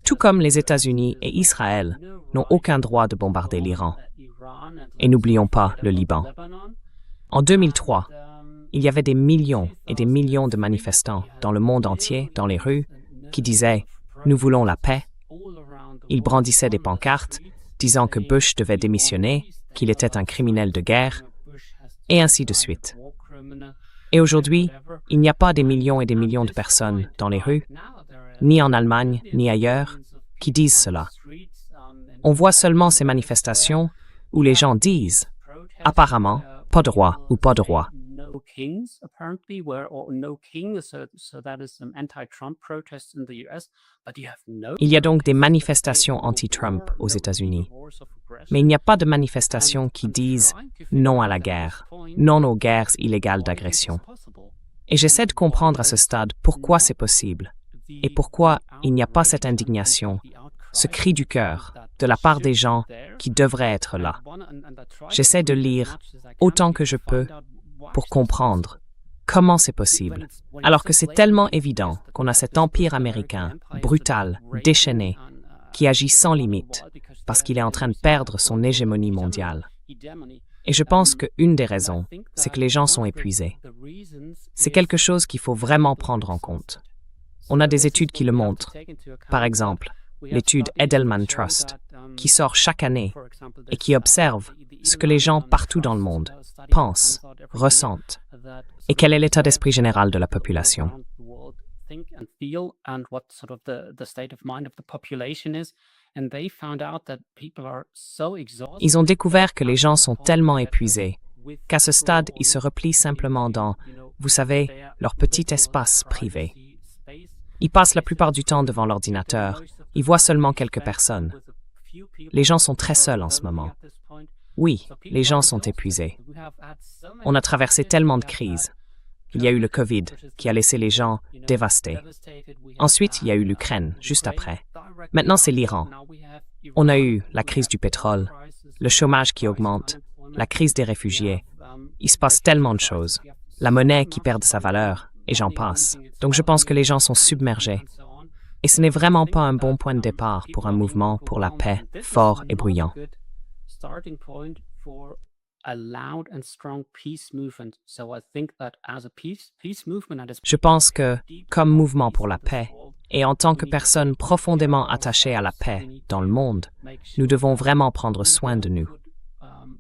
Speaker 2: tout comme les États-Unis et Israël n'ont aucun droit de bombarder l'Iran. Et n'oublions pas le Liban. En 2003, il y avait des millions et des millions de manifestants dans le monde entier, dans les rues, qui disaient « Nous voulons la paix ». Ils brandissaient des pancartes disant que Bush devait démissionner, qu'il était un criminel de guerre, et ainsi de suite. Et aujourd'hui, il n'y a pas des millions et des millions de personnes dans les rues, ni en Allemagne, ni ailleurs, qui disent cela. On voit seulement ces manifestations où les gens disent « apparemment, pas de roi ou pas de roi ». Il y a donc des manifestations anti-Trump aux États-Unis. Mais il n'y a pas de manifestations qui disent non à la guerre, non aux guerres illégales d'agression. Et j'essaie de comprendre à ce stade pourquoi c'est possible et pourquoi il n'y a pas cette indignation, ce cri du cœur de la part des gens qui devraient être là. J'essaie de lire autant que je peux pour comprendre comment c'est possible, alors que c'est tellement évident qu'on a cet empire américain, brutal, déchaîné, qui agit sans limite, parce qu'il est en train de perdre son hégémonie mondiale. Et je pense qu'une des raisons, c'est que les gens sont épuisés. C'est quelque chose qu'il faut vraiment prendre en compte. On a des études qui le montrent. Par exemple, l'étude Edelman Trust, qui sort chaque année et qui observe ce que les gens partout dans le monde pensent, ressentent, et quel est l'état d'esprit général de la population. Ils ont découvert que les gens sont tellement épuisés qu'à ce stade, ils se replient simplement dans, vous savez, leur petit espace privé. Ils passent la plupart du temps devant l'ordinateur, ils voient seulement quelques personnes. Les gens sont très seuls en ce moment. Oui, les gens sont épuisés. On a traversé tellement de crises. Il y a eu le COVID, qui a laissé les gens dévastés. Ensuite, il y a eu l'Ukraine, juste après. Maintenant, c'est l'Iran. On a eu la crise du pétrole, le chômage qui augmente, la crise des réfugiés. Il se passe tellement de choses. La monnaie qui perd sa valeur, et j'en passe. Donc je pense que les gens sont submergés. Et ce n'est vraiment pas un bon point de départ pour un mouvement pour la paix fort et bruyant. Je pense que, comme mouvement pour la paix, et en tant que personne profondément attachée à la paix dans le monde, nous devons vraiment prendre soin de nous.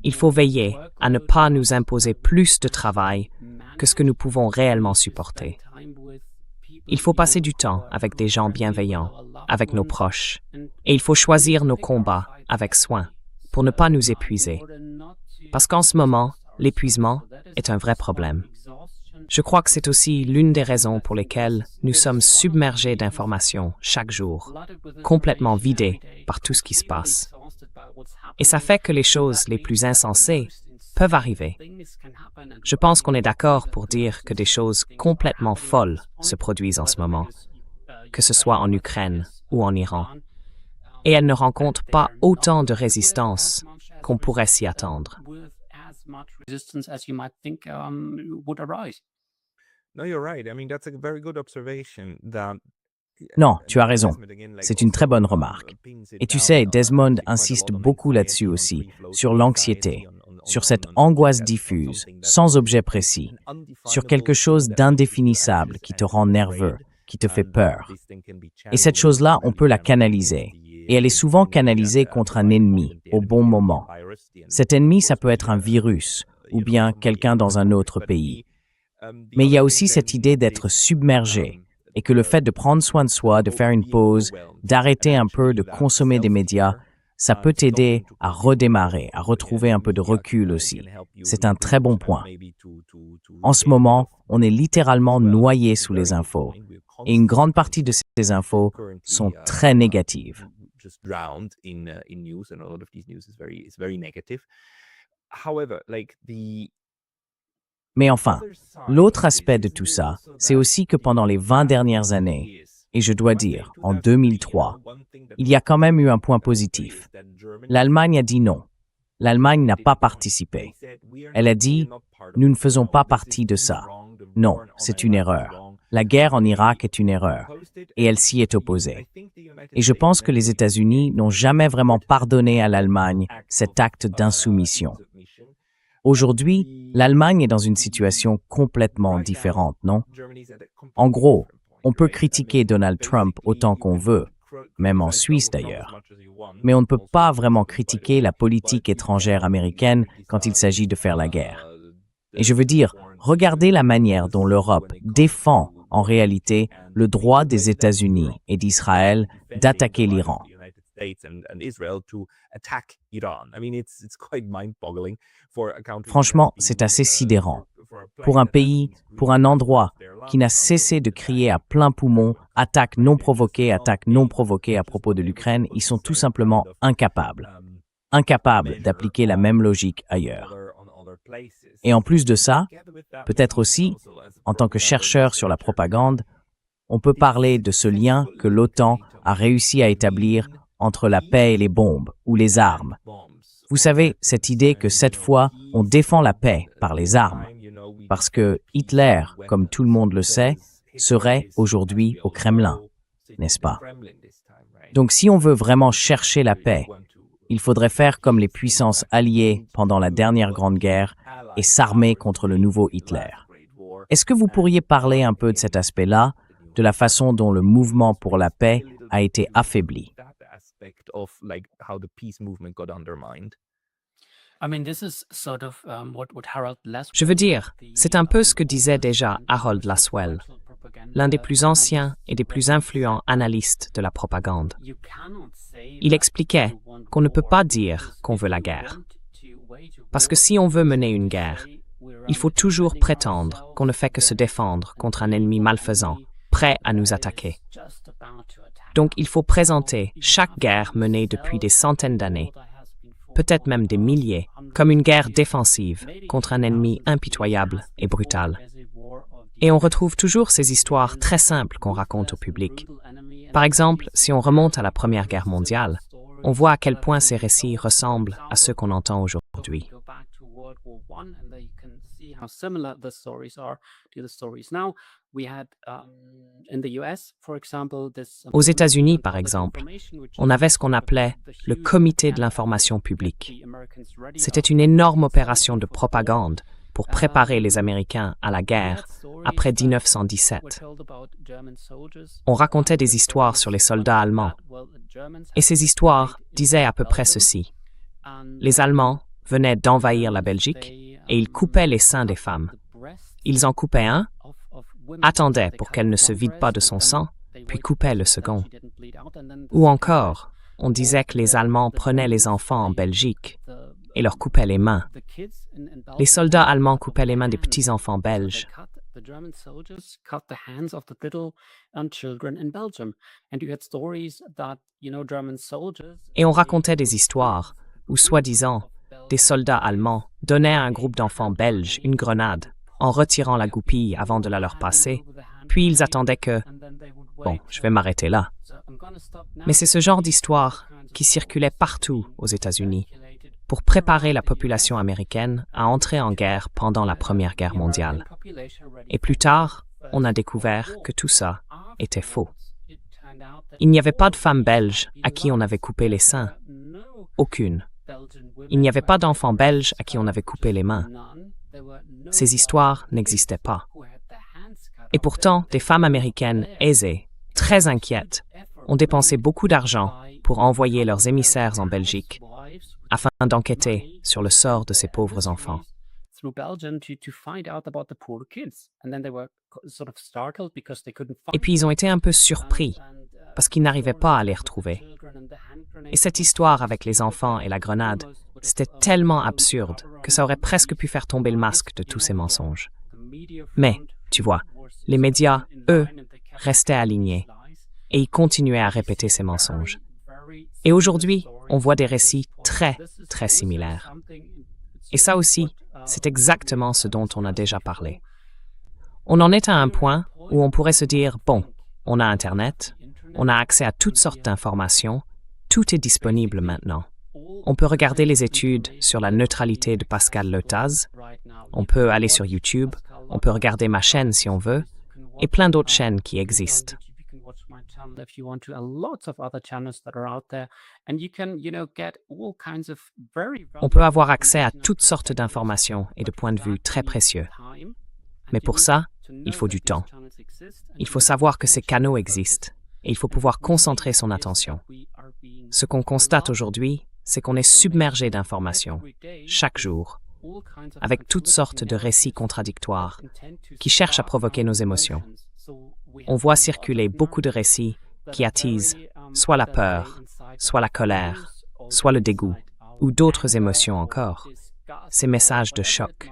Speaker 2: Il faut veiller à ne pas nous imposer plus de travail que ce que nous pouvons réellement supporter. Il faut passer du temps avec des gens bienveillants, avec nos proches, et il faut choisir nos combats avec soin pour ne pas nous épuiser. Parce qu'en ce moment, l'épuisement est un vrai problème. Je crois que c'est aussi l'une des raisons pour lesquelles nous sommes submergés d'informations chaque jour, complètement vidés par tout ce qui se passe. Et ça fait que les choses les plus insensées peuvent arriver. Je pense qu'on est d'accord pour dire que des choses complètement folles se produisent en ce moment, que ce soit en Ukraine ou en Iran. Et elles ne rencontrent pas autant de résistance qu'on pourrait s'y attendre.
Speaker 1: Non, tu as raison. C'est une très bonne remarque. Et tu sais, Desmond insiste beaucoup là-dessus aussi, sur l'anxiété, sur cette angoisse diffuse, sans objet précis, sur quelque chose d'indéfinissable qui te rend nerveux, qui te fait peur. Et cette chose-là, on peut la canaliser. Et elle est souvent canalisée contre un ennemi, au bon moment. Cet ennemi, ça peut être un virus, ou bien quelqu'un dans un autre pays. Mais il y a aussi cette idée d'être submergé, et que le fait de prendre soin de soi, de faire une pause, d'arrêter un peu, de consommer des médias, ça peut t'aider à redémarrer, à retrouver un peu de recul aussi. C'est un très bon point. En ce moment, on est littéralement noyé sous les infos, et une grande partie de ces infos sont très négatives. Mais enfin, l'autre aspect de tout ça, c'est aussi que pendant les 20 dernières années, et je dois dire, en 2003, il y a quand même eu un point positif. L'Allemagne a dit non. L'Allemagne n'a pas participé. Elle a dit « Nous ne faisons pas partie de ça. Non, c'est une erreur. La guerre en Irak est une erreur. » Et elle s'y est opposée. Et je pense que les États-Unis n'ont jamais vraiment pardonné à l'Allemagne cet acte d'insoumission. Aujourd'hui, l'Allemagne est dans une situation complètement différente, non? En gros, On peut critiquer Donald Trump autant qu'on veut, même en Suisse d'ailleurs. Mais on ne peut pas vraiment critiquer la politique étrangère américaine quand il s'agit de faire la guerre. Et je veux dire, regardez la manière dont l'Europe défend en réalité le droit des États-Unis et d'Israël d'attaquer l'Iran. Franchement, c'est assez sidérant. Pour un pays, pour un endroit qui n'a cessé de crier à plein poumon « attaque non provoquée à propos de l'Ukraine », ils sont tout simplement incapables d'appliquer la même logique ailleurs. Et en plus de ça, peut-être aussi, en tant que chercheur sur la propagande, on peut parler de ce lien que l'OTAN a réussi à établir entre la paix et les bombes ou les armes. Vous savez, cette idée que cette fois, on défend la paix par les armes, parce que Hitler, comme tout le monde le sait, serait aujourd'hui au Kremlin, n'est-ce pas? Donc si on veut vraiment chercher la paix, il faudrait faire comme les puissances alliées pendant la dernière Grande Guerre et s'armer contre le nouveau Hitler. Est-ce que vous pourriez parler un peu de cet aspect-là, de la façon dont le mouvement pour la paix a été affaibli?
Speaker 2: Je veux dire, c'est un peu ce que disait déjà Harold Lasswell, l'un des plus anciens et des plus influents analystes de la propagande. Il expliquait qu'on ne peut pas dire qu'on veut la guerre. Parce que si on veut mener une guerre, il faut toujours prétendre qu'on ne fait que se défendre contre un ennemi malfaisant, prêt à nous attaquer. Donc il faut présenter chaque guerre menée depuis des centaines d'années, peut-être même des milliers, comme une guerre défensive contre un ennemi impitoyable et brutal. Et on retrouve toujours ces histoires très simples qu'on raconte au public. Par exemple, si on remonte à la Première Guerre mondiale, on voit à quel point ces récits ressemblent à ceux qu'on entend aujourd'hui. Aux États-Unis, par exemple, on avait ce qu'on appelait le Comité de l'information publique. C'était une énorme opération de propagande pour préparer les Américains à la guerre après 1917. On racontait des histoires sur les soldats allemands. Et ces histoires disaient à peu près ceci. Les Allemands venaient d'envahir la Belgique et ils coupaient les seins des femmes. Ils en coupaient un, attendaient pour qu'elle ne se vide pas de son sang, puis coupaient le second. Ou encore, on disait que les Allemands prenaient les enfants en Belgique et leur coupaient les mains. Les soldats allemands coupaient les mains des petits-enfants belges. Et on racontait des histoires où, soi-disant, des soldats allemands donnaient à un groupe d'enfants belges une grenade en retirant la goupille avant de la leur passer, puis ils attendaient que... Bon, je vais m'arrêter là. Mais c'est ce genre d'histoire qui circulait partout aux États-Unis pour préparer la population américaine à entrer en guerre pendant la Première Guerre mondiale. Et plus tard, on a découvert que tout ça était faux. Il n'y avait pas de femmes belges à qui on avait coupé les seins. Aucune. Il n'y avait pas d'enfants belges à qui on avait coupé les mains. Ces histoires n'existaient pas. Et pourtant, des femmes américaines aisées, très inquiètes, ont dépensé beaucoup d'argent pour envoyer leurs émissaires en Belgique afin d'enquêter sur le sort de ces pauvres enfants. Et puis ils ont été un peu surpris parce qu'ils n'arrivaient pas à les retrouver. Et cette histoire avec les enfants et la grenade, c'était tellement absurde que ça aurait presque pu faire tomber le masque de tous ces mensonges. Mais, tu vois, les médias, eux, restaient alignés et ils continuaient à répéter ces mensonges. Et aujourd'hui, on voit des récits très, très similaires. Et ça aussi, c'est exactement ce dont on a déjà parlé. On en est à un point où on pourrait se dire, bon, on a Internet, on a accès à toutes sortes d'informations, tout est disponible maintenant. On peut regarder les études sur la neutralité de Pascal Lotaz, on peut aller sur YouTube, on peut regarder ma chaîne si on veut, et plein d'autres chaînes qui existent. On peut avoir accès à toutes sortes d'informations et de points de vue très précieux. Mais pour ça, il faut du temps. Il faut savoir que ces canaux existent et il faut pouvoir concentrer son attention. Ce qu'on constate aujourd'hui, c'est qu'on est submergé d'informations, chaque jour, avec toutes sortes de récits contradictoires qui cherchent à provoquer nos émotions. On voit circuler beaucoup de récits qui attisent soit la peur, soit la colère, soit le dégoût, ou d'autres émotions encore, ces messages de choc.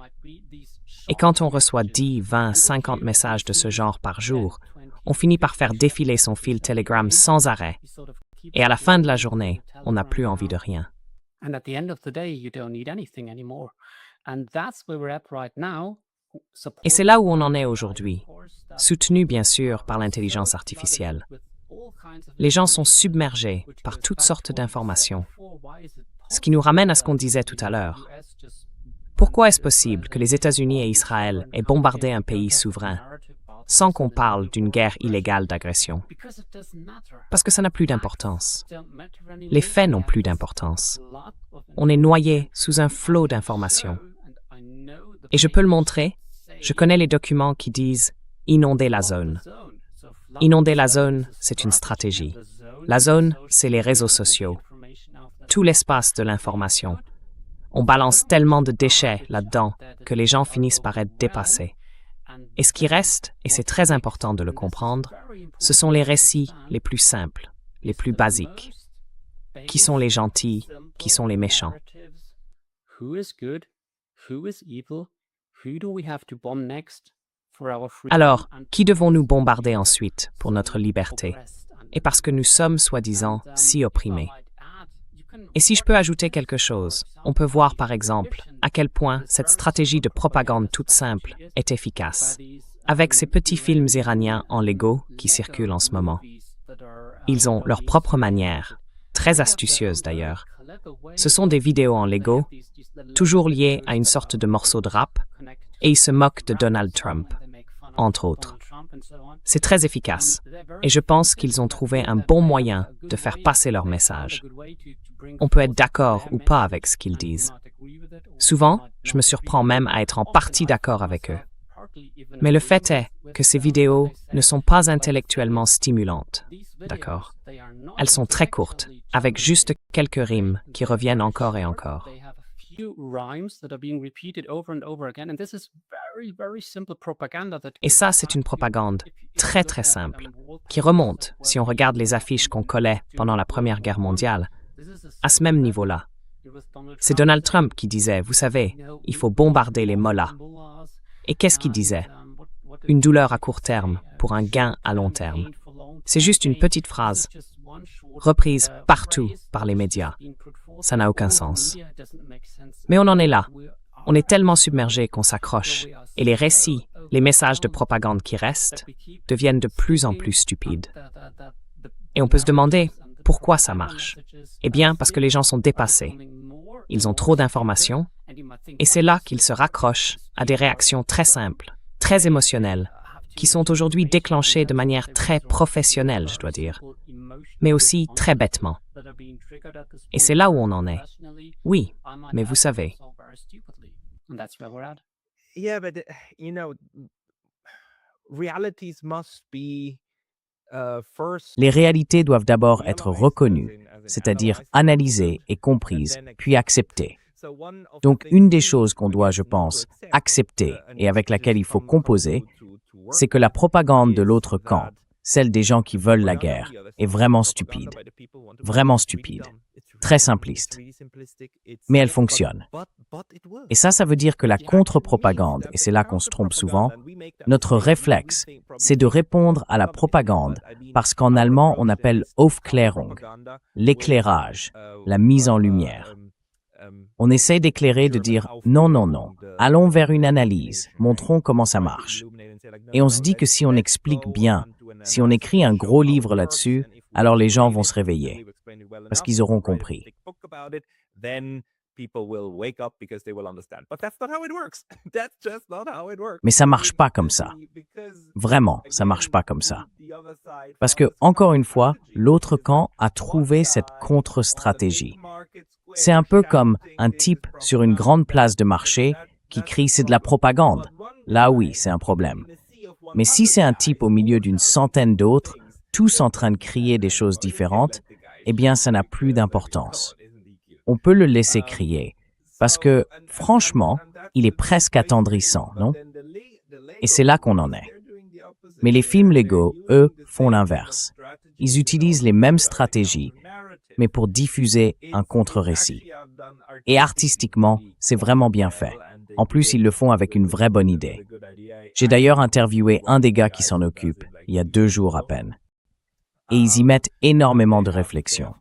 Speaker 2: Et quand on reçoit 10, 20, 50 messages de ce genre par jour, on finit par faire défiler son fil Telegram sans arrêt. Et à la fin de la journée, on n'a plus envie de rien. Et c'est là où on en est aujourd'hui, soutenu bien sûr par l'intelligence artificielle. Les gens sont submergés par toutes sortes d'informations, ce qui nous ramène à ce qu'on disait tout à l'heure. Pourquoi est-ce possible que les États-Unis et Israël aient bombardé un pays souverain sans qu'on parle d'une guerre illégale d'agression? Parce que ça n'a plus d'importance. Les faits n'ont plus d'importance. On est noyé sous un flot d'informations. Et je peux le montrer, je connais les documents qui disent « inonder la zone ». Inonder la zone, c'est une stratégie. La zone, c'est les réseaux sociaux. Tout l'espace de l'information. On balance tellement de déchets là-dedans que les gens finissent par être dépassés. Et ce qui reste, et c'est très important de le comprendre, ce sont les récits les plus simples, les plus basiques. Qui sont les gentils, qui sont les méchants? Alors, qui devons-nous bombarder ensuite pour notre liberté? Et parce que nous sommes, soi-disant, si opprimés. Et si je peux ajouter quelque chose, on peut voir par exemple à quel point cette stratégie de propagande toute simple est efficace, avec ces petits films iraniens en Lego qui circulent en ce moment. Ils ont leur propre manière, très astucieuse d'ailleurs. Ce sont des vidéos en Lego, toujours liées à une sorte de morceau de rap, et ils se moquent de Donald Trump, entre autres. C'est très efficace, et je pense qu'ils ont trouvé un bon moyen de faire passer leur message. On peut être d'accord ou pas avec ce qu'ils disent. Souvent, je me surprends même à être en partie d'accord avec eux. Mais le fait est que ces vidéos ne sont pas intellectuellement stimulantes, d'accord? Elles sont très courtes, avec juste quelques rimes qui reviennent encore et encore. Et ça, c'est une propagande très très simple, qui remonte, si on regarde les affiches qu'on collait pendant la Première Guerre mondiale, à ce même niveau-là. C'est Donald Trump qui disait, vous savez, il faut bombarder les mollahs. Et qu'est-ce qu'il disait? Une douleur à court terme pour un gain à long terme. C'est juste une petite phrase, reprise partout par les médias. Ça n'a aucun sens. Mais on en est là. On est tellement submergé qu'on s'accroche. Et les récits, les messages de propagande qui restent, deviennent de plus en plus stupides. Et on peut se demander pourquoi ça marche. Eh bien, parce que les gens sont dépassés. Ils ont trop d'informations, et c'est là qu'ils se raccrochent à des réactions très simples, très émotionnelles, qui sont aujourd'hui déclenchées de manière très professionnelle, je dois dire, mais aussi très bêtement. Et c'est là où on en est. Oui, mais vous savez.
Speaker 3: Yeah, but realities must be first.
Speaker 1: Les réalités doivent d'abord être reconnues, c'est-à-dire analysées et comprises, puis acceptées. Donc, une des choses qu'on doit, je pense, accepter et avec laquelle il faut composer, c'est que la propagande de l'autre camp, celle des gens qui veulent la guerre, est vraiment stupide. Vraiment stupide. Très simpliste. Mais elle fonctionne. Et ça veut dire que la contre-propagande, et c'est là qu'on se trompe souvent, notre réflexe, c'est de répondre à la propagande, parce qu'en allemand, on appelle Aufklärung, l'éclairage, la mise en lumière. On essaie d'éclairer, de dire « non, non, non, allons vers une analyse, montrons comment ça marche ». Et on se dit que si on explique bien, si on écrit un gros livre là-dessus, alors les gens vont se réveiller, parce qu'ils auront compris. Mais ça marche pas comme ça. Vraiment, ça marche pas comme ça. Parce que, encore une fois, l'autre camp a trouvé cette contre-stratégie. C'est un peu comme un type sur une grande place de marché qui crie « c'est de la propagande ». Là, oui, c'est un problème. Mais si c'est un type au milieu d'une centaine d'autres, tous en train de crier des choses différentes, eh bien, ça n'a plus d'importance. On peut le laisser crier, parce que, franchement, il est presque attendrissant, non? Et c'est là qu'on en est. Mais les films Lego, eux, font l'inverse. Ils utilisent les mêmes stratégies, mais pour diffuser un contre-récit. Et artistiquement, c'est vraiment bien fait. En plus, ils le font avec une vraie bonne idée. J'ai d'ailleurs interviewé un des gars qui s'en occupe, il y a 2 jours à peine. Et ils y mettent énormément de réflexion.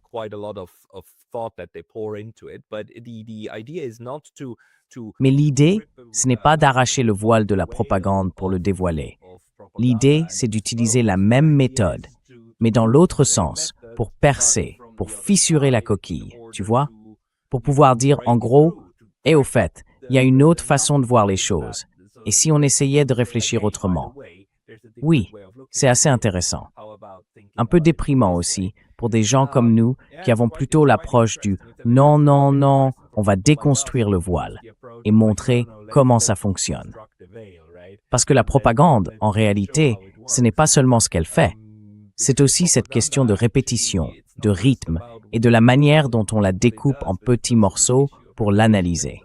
Speaker 1: Mais l'idée, ce n'est pas d'arracher le voile de la propagande pour le dévoiler. L'idée, c'est d'utiliser la même méthode, mais dans l'autre sens, pour percer, pour fissurer la coquille, tu vois? Pour pouvoir dire, en gros, « Et au fait, il y a une autre façon de voir les choses. Et si on essayait de réfléchir autrement ?» Oui, c'est assez intéressant. Un peu déprimant aussi, pour des gens comme nous qui avons plutôt l'approche du « non, non, non, on va déconstruire le voile » et montrer comment ça fonctionne. Parce que la propagande, en réalité, ce n'est pas seulement ce qu'elle fait. C'est aussi cette question de répétition, de rythme et de la manière dont on la découpe en petits morceaux pour l'analyser.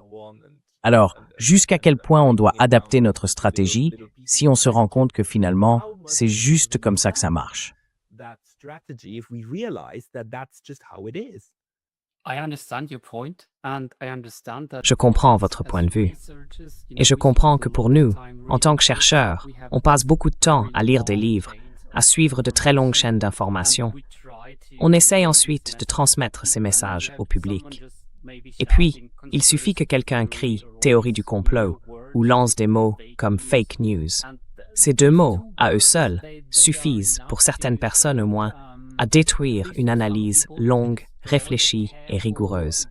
Speaker 1: Alors, jusqu'à quel point on doit adapter notre stratégie si on se rend compte que finalement, c'est juste comme ça que ça marche?
Speaker 2: Je comprends votre point de vue. Et je comprends que pour nous, en tant que chercheurs, on passe beaucoup de temps à lire des livres, à suivre de très longues chaînes d'informations. On essaye ensuite de transmettre ces messages au public. Et puis, il suffit que quelqu'un crie « théorie du complot » ou lance des mots comme « fake news ». Ces 2 mots, à eux seuls, suffisent, pour certaines personnes au moins, à détruire une analyse longue, réfléchie et rigoureuse.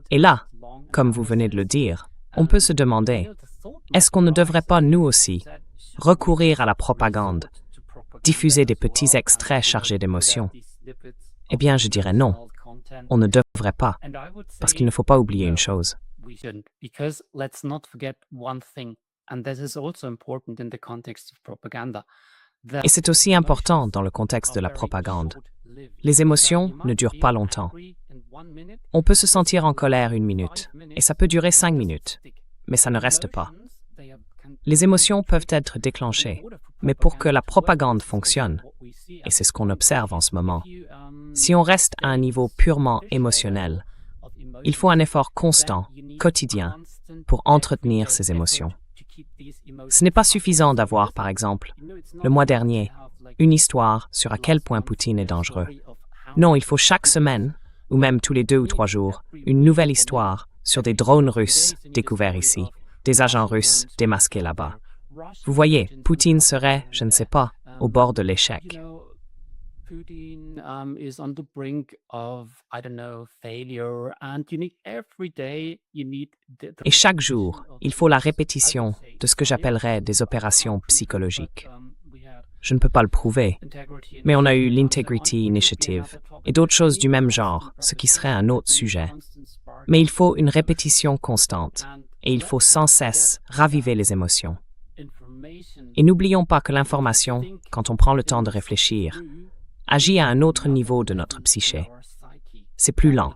Speaker 2: Et là, comme vous venez de le dire, on peut se demander, est-ce qu'on ne devrait pas, nous aussi, recourir à la propagande, diffuser des petits extraits chargés d'émotions? Eh bien, je dirais non. On ne devrait pas, parce qu'il ne faut pas oublier une chose. Et c'est aussi important dans le contexte de la propagande. Les émotions ne durent pas longtemps. On peut se sentir en colère 1 minute, et ça peut durer 5 minutes, mais ça ne reste pas. Les émotions peuvent être déclenchées, mais pour que la propagande fonctionne, et c'est ce qu'on observe en ce moment, si on reste à un niveau purement émotionnel, il faut un effort constant, quotidien, pour entretenir ces émotions. Ce n'est pas suffisant d'avoir, par exemple, le mois dernier, une histoire sur à quel point Poutine est dangereux. Non, il faut chaque semaine, ou même tous les 2 ou 3 jours, une nouvelle histoire sur des drones russes découverts ici, des agents russes démasqués là-bas. Vous voyez, Poutine serait, je ne sais pas, au bord de l'échec. Et chaque jour, il faut la répétition de ce que j'appellerais des opérations psychologiques. Je ne peux pas le prouver, mais on a eu l'Integrity Initiative et d'autres choses du même genre, ce qui serait un autre sujet. Mais il faut une répétition constante et il faut sans cesse raviver les émotions. Et n'oublions pas que l'information, quand on prend le temps de réfléchir, agit à un autre niveau de notre psyché. C'est plus lent.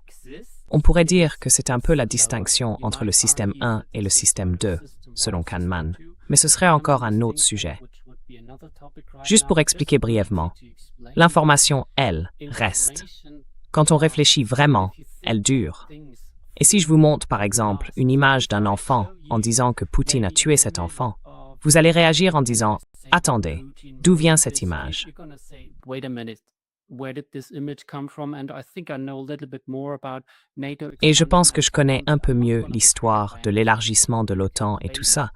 Speaker 2: On pourrait dire que c'est un peu la distinction entre le système 1 et le système 2, selon Kahneman, mais ce serait encore un autre sujet. Juste pour expliquer brièvement, l'information, elle, reste. Quand on réfléchit vraiment, elle dure. Et si je vous montre, par exemple, une image d'un enfant en disant que Poutine a tué cet enfant, vous allez réagir en disant « Attendez, d'où vient cette image ?» Et je pense que je connais un peu mieux l'histoire de l'élargissement de l'OTAN et tout ça.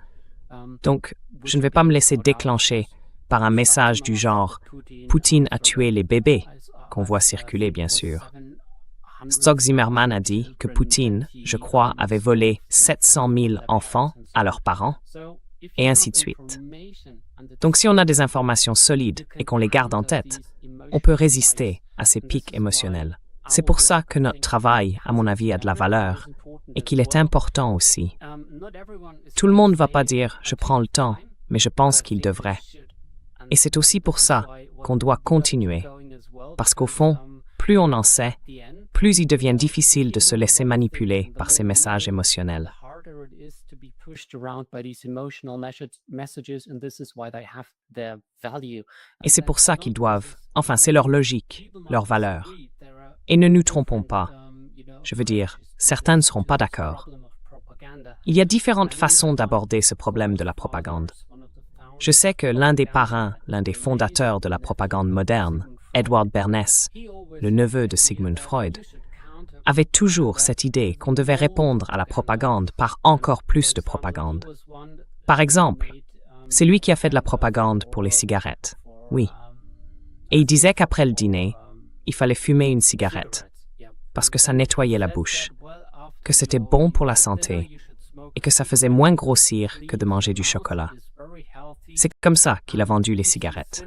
Speaker 2: Donc, je ne vais pas me laisser déclencher par un message du genre « Poutine a tué les bébés », qu'on voit circuler bien sûr. Stock Zimmerman a dit que Poutine, je crois, avait volé 700 000 enfants à leurs parents, et ainsi de suite. Donc si on a des informations solides et qu'on les garde en tête, on peut résister à ces pics émotionnels. C'est pour ça que notre travail, à mon avis, a de la valeur et qu'il est important aussi. Tout le monde ne va pas dire « je prends le temps », mais je pense qu'il devrait. Et c'est aussi pour ça qu'on doit continuer, parce qu'au fond, plus on en sait, plus il devient difficile de se laisser manipuler par ces messages émotionnels. Et c'est pour ça qu'ils doivent, enfin c'est leur logique, leur valeur. Et ne nous trompons pas. Je veux dire, certains ne seront pas d'accord. Il y a différentes façons d'aborder ce problème de la propagande. Je sais que l'un des parrains, l'un des fondateurs de la propagande moderne, Edward Bernays, le neveu de Sigmund Freud, avait toujours cette idée qu'on devait répondre à la propagande par encore plus de propagande. Par exemple, c'est lui qui a fait de la propagande pour les cigarettes, oui. Et il disait qu'après le dîner, il fallait fumer une cigarette, parce que ça nettoyait la bouche, que c'était bon pour la santé et que ça faisait moins grossir que de manger du chocolat. C'est comme ça qu'il a vendu les cigarettes.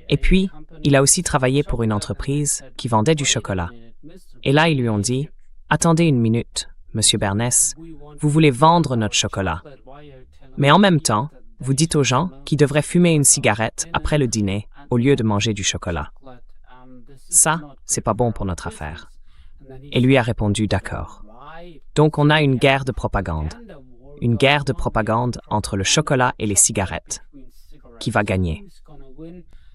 Speaker 2: Et puis, il a aussi travaillé pour une entreprise qui vendait du chocolat. Et là, ils lui ont dit, « Attendez une minute, Monsieur Bernays, vous voulez vendre notre chocolat. Mais en même temps, vous dites aux gens qu'ils devraient fumer une cigarette après le dîner au lieu de manger du chocolat. Ça, c'est pas bon pour notre affaire. » Et lui a répondu, « D'accord. » Donc on a une guerre de propagande. Une guerre de propagande entre le chocolat et les cigarettes. Qui va gagner?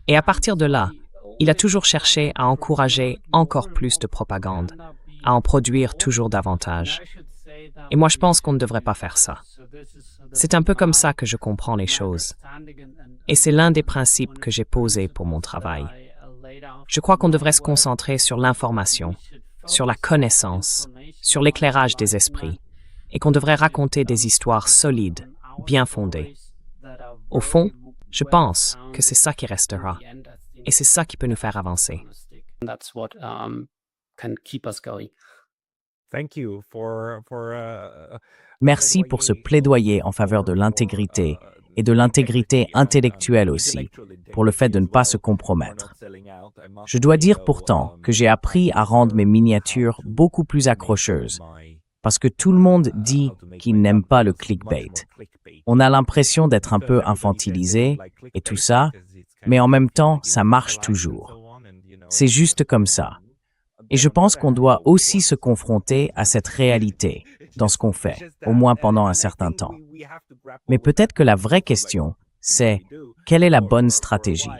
Speaker 2: Et à partir de là, il a toujours cherché à encourager encore plus de propagande, à en produire toujours davantage. Et moi, je pense qu'on ne devrait pas faire ça. C'est un peu comme ça que je comprends les choses. Et c'est l'un des principes que j'ai posés pour mon travail. Je crois qu'on devrait se concentrer sur l'information, sur la connaissance, sur l'éclairage des esprits, et qu'on devrait raconter des histoires solides, bien fondées. Au fond, je pense que c'est ça qui restera, et c'est ça qui peut nous faire avancer.
Speaker 1: Merci pour ce plaidoyer en faveur de l'intégrité et de l'intégrité intellectuelle aussi, pour le fait de ne pas se compromettre. Je dois dire pourtant que j'ai appris à rendre mes miniatures beaucoup plus accrocheuses, parce que tout le monde dit qu'il n'aime pas le clickbait. On a l'impression d'être un peu infantilisé et tout ça, mais en même temps, ça marche toujours. C'est juste comme ça. Et je pense qu'on doit aussi se confronter à cette réalité dans ce qu'on fait, au moins pendant un certain temps. Mais peut-être que la vraie question, c'est quelle est la bonne stratégie?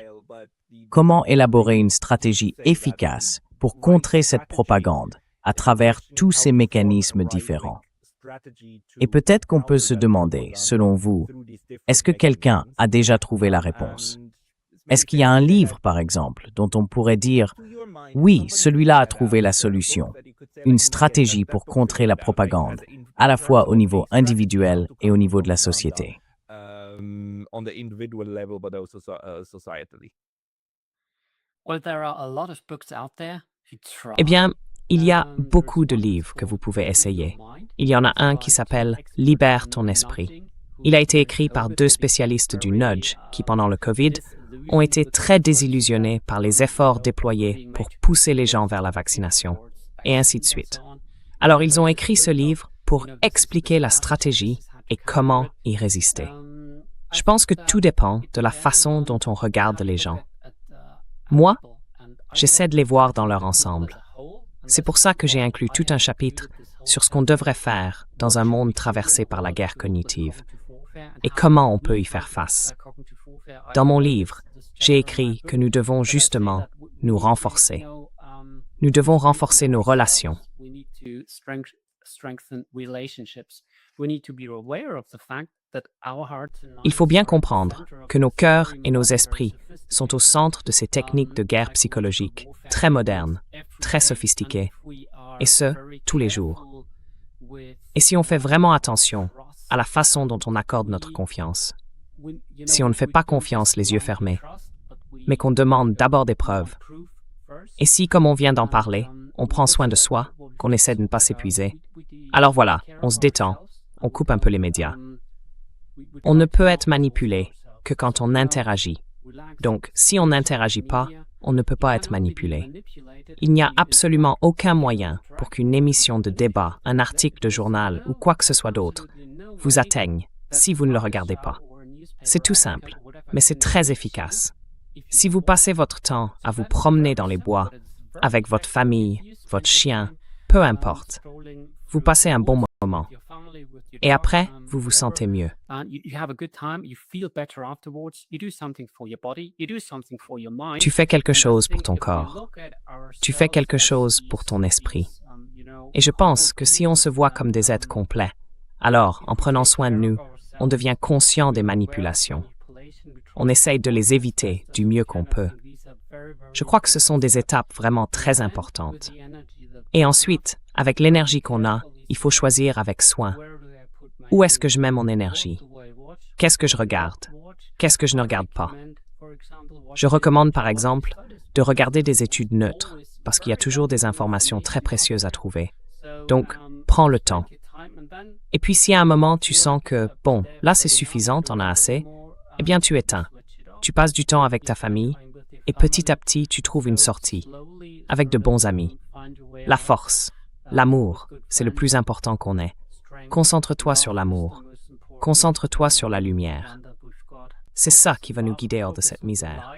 Speaker 1: Comment élaborer une stratégie efficace pour contrer cette propagande à travers tous ces mécanismes différents? Et peut-être qu'on peut se demander, selon vous, est-ce que quelqu'un a déjà trouvé la réponse? Est-ce qu'il y a un livre, par exemple, dont on pourrait dire « Oui, celui-là a trouvé la solution », une stratégie pour contrer la propagande, à la fois au niveau individuel et au niveau de la société?
Speaker 2: Eh bien, il y a beaucoup de livres que vous pouvez essayer. Il y en a un qui s'appelle « Libère ton esprit ». Il a été écrit par 2 spécialistes du nudge qui, pendant le COVID, ont été très désillusionnés par les efforts déployés pour pousser les gens vers la vaccination, et ainsi de suite. Alors, ils ont écrit ce livre pour expliquer la stratégie et comment y résister. Je pense que tout dépend de la façon dont on regarde les gens. Moi, j'essaie de les voir dans leur ensemble. C'est pour ça que j'ai inclus tout un chapitre sur ce qu'on devrait faire dans un monde traversé par la guerre cognitive et comment on peut y faire face. Dans mon livre, j'ai écrit que nous devons justement nous renforcer. Nous devons renforcer nos relations. Il faut bien comprendre que nos cœurs et nos esprits sont au centre de ces techniques de guerre psychologique très modernes, très sophistiquées, et ce, tous les jours. Et si on fait vraiment attention à la façon dont on accorde notre confiance, si on ne fait pas confiance les yeux fermés, mais qu'on demande d'abord des preuves, et si, comme on vient d'en parler, on prend soin de soi, qu'on essaie de ne pas s'épuiser, alors voilà, on se détend, on coupe un peu les médias. On ne peut être manipulé que quand on interagit Donc, si on n'interagit pas, on ne peut pas être manipulé. Il n'y a absolument aucun moyen pour qu'une émission de débat, un article de journal ou quoi que ce soit d'autre vous atteigne si vous ne le regardez pas. C'est tout simple, mais c'est très efficace. Si vous passez votre temps à vous promener dans les bois, avec votre famille, votre chien, peu importe, vous passez un bon moment. Et après, vous vous sentez mieux. Tu fais quelque chose pour ton corps. Tu fais quelque chose pour ton esprit. Et je pense que si on se voit comme des êtres complets, alors, en prenant soin de nous, on devient conscient des manipulations. On essaye de les éviter du mieux qu'on peut. Je crois que ce sont des étapes vraiment très importantes. Et ensuite, avec l'énergie qu'on a, il faut choisir avec soin. Où est-ce que je mets mon énergie? Qu'est-ce que je regarde? Qu'est-ce que je ne regarde pas? Je recommande par exemple de regarder des études neutres, parce qu'il y a toujours des informations très précieuses à trouver. Donc, prends le temps. Et puis si à un moment tu sens que, bon, là c'est suffisant, t'en as assez, eh bien tu éteins. Tu passes du temps avec ta famille, et petit à petit tu trouves une sortie, avec de bons amis. La force, l'amour, c'est le plus important qu'on ait. Concentre-toi sur l'amour. Concentre-toi sur la lumière. C'est ça qui va nous guider hors de cette misère.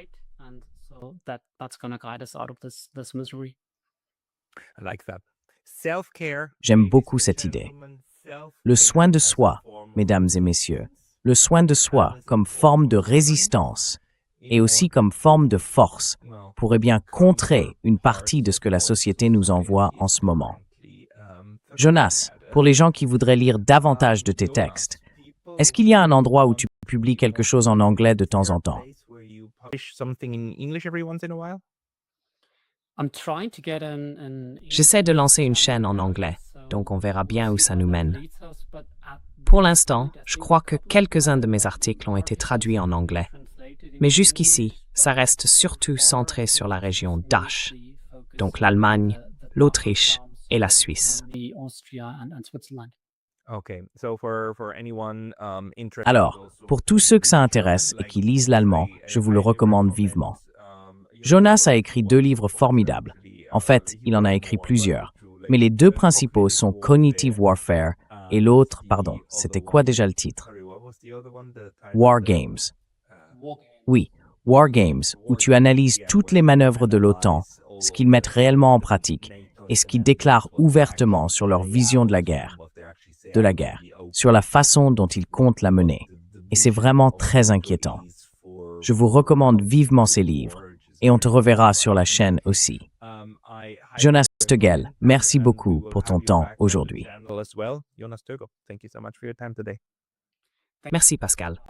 Speaker 1: J'aime beaucoup cette idée. Le soin de soi, mesdames et messieurs, le soin de soi comme forme de résistance et aussi comme forme de force pourrait bien contrer une partie de ce que la société nous envoie en ce moment. Jonas, pour les gens qui voudraient lire davantage de tes textes, est-ce qu'il y a un endroit où tu publies quelque chose en anglais de temps en temps?
Speaker 2: J'essaie de lancer une chaîne en anglais, donc on verra bien où ça nous mène. Pour l'instant, je crois que quelques-uns de mes articles ont été traduits en anglais. Mais jusqu'ici, ça reste surtout centré sur la région DACH, donc l'Allemagne, l'Autriche et la Suisse.
Speaker 1: Alors, pour tous ceux que ça intéresse et qui lisent l'allemand, je vous le recommande vivement. Jonas a écrit 2 livres formidables. En fait, il en a écrit plusieurs. Mais les 2 principaux sont Cognitive Warfare et l'autre, pardon, c'était quoi déjà le titre? War Games. Oui, War Games, où tu analyses toutes les manœuvres de l'OTAN, ce qu'ils mettent réellement en pratique et ce qu'ils déclarent ouvertement sur leur vision de la guerre, sur la façon dont ils comptent la mener. Et c'est vraiment très inquiétant. Je vous recommande vivement ces livres et on te reverra sur la chaîne aussi. Jonas Tegel, merci beaucoup pour ton temps aujourd'hui.
Speaker 2: Merci Pascal.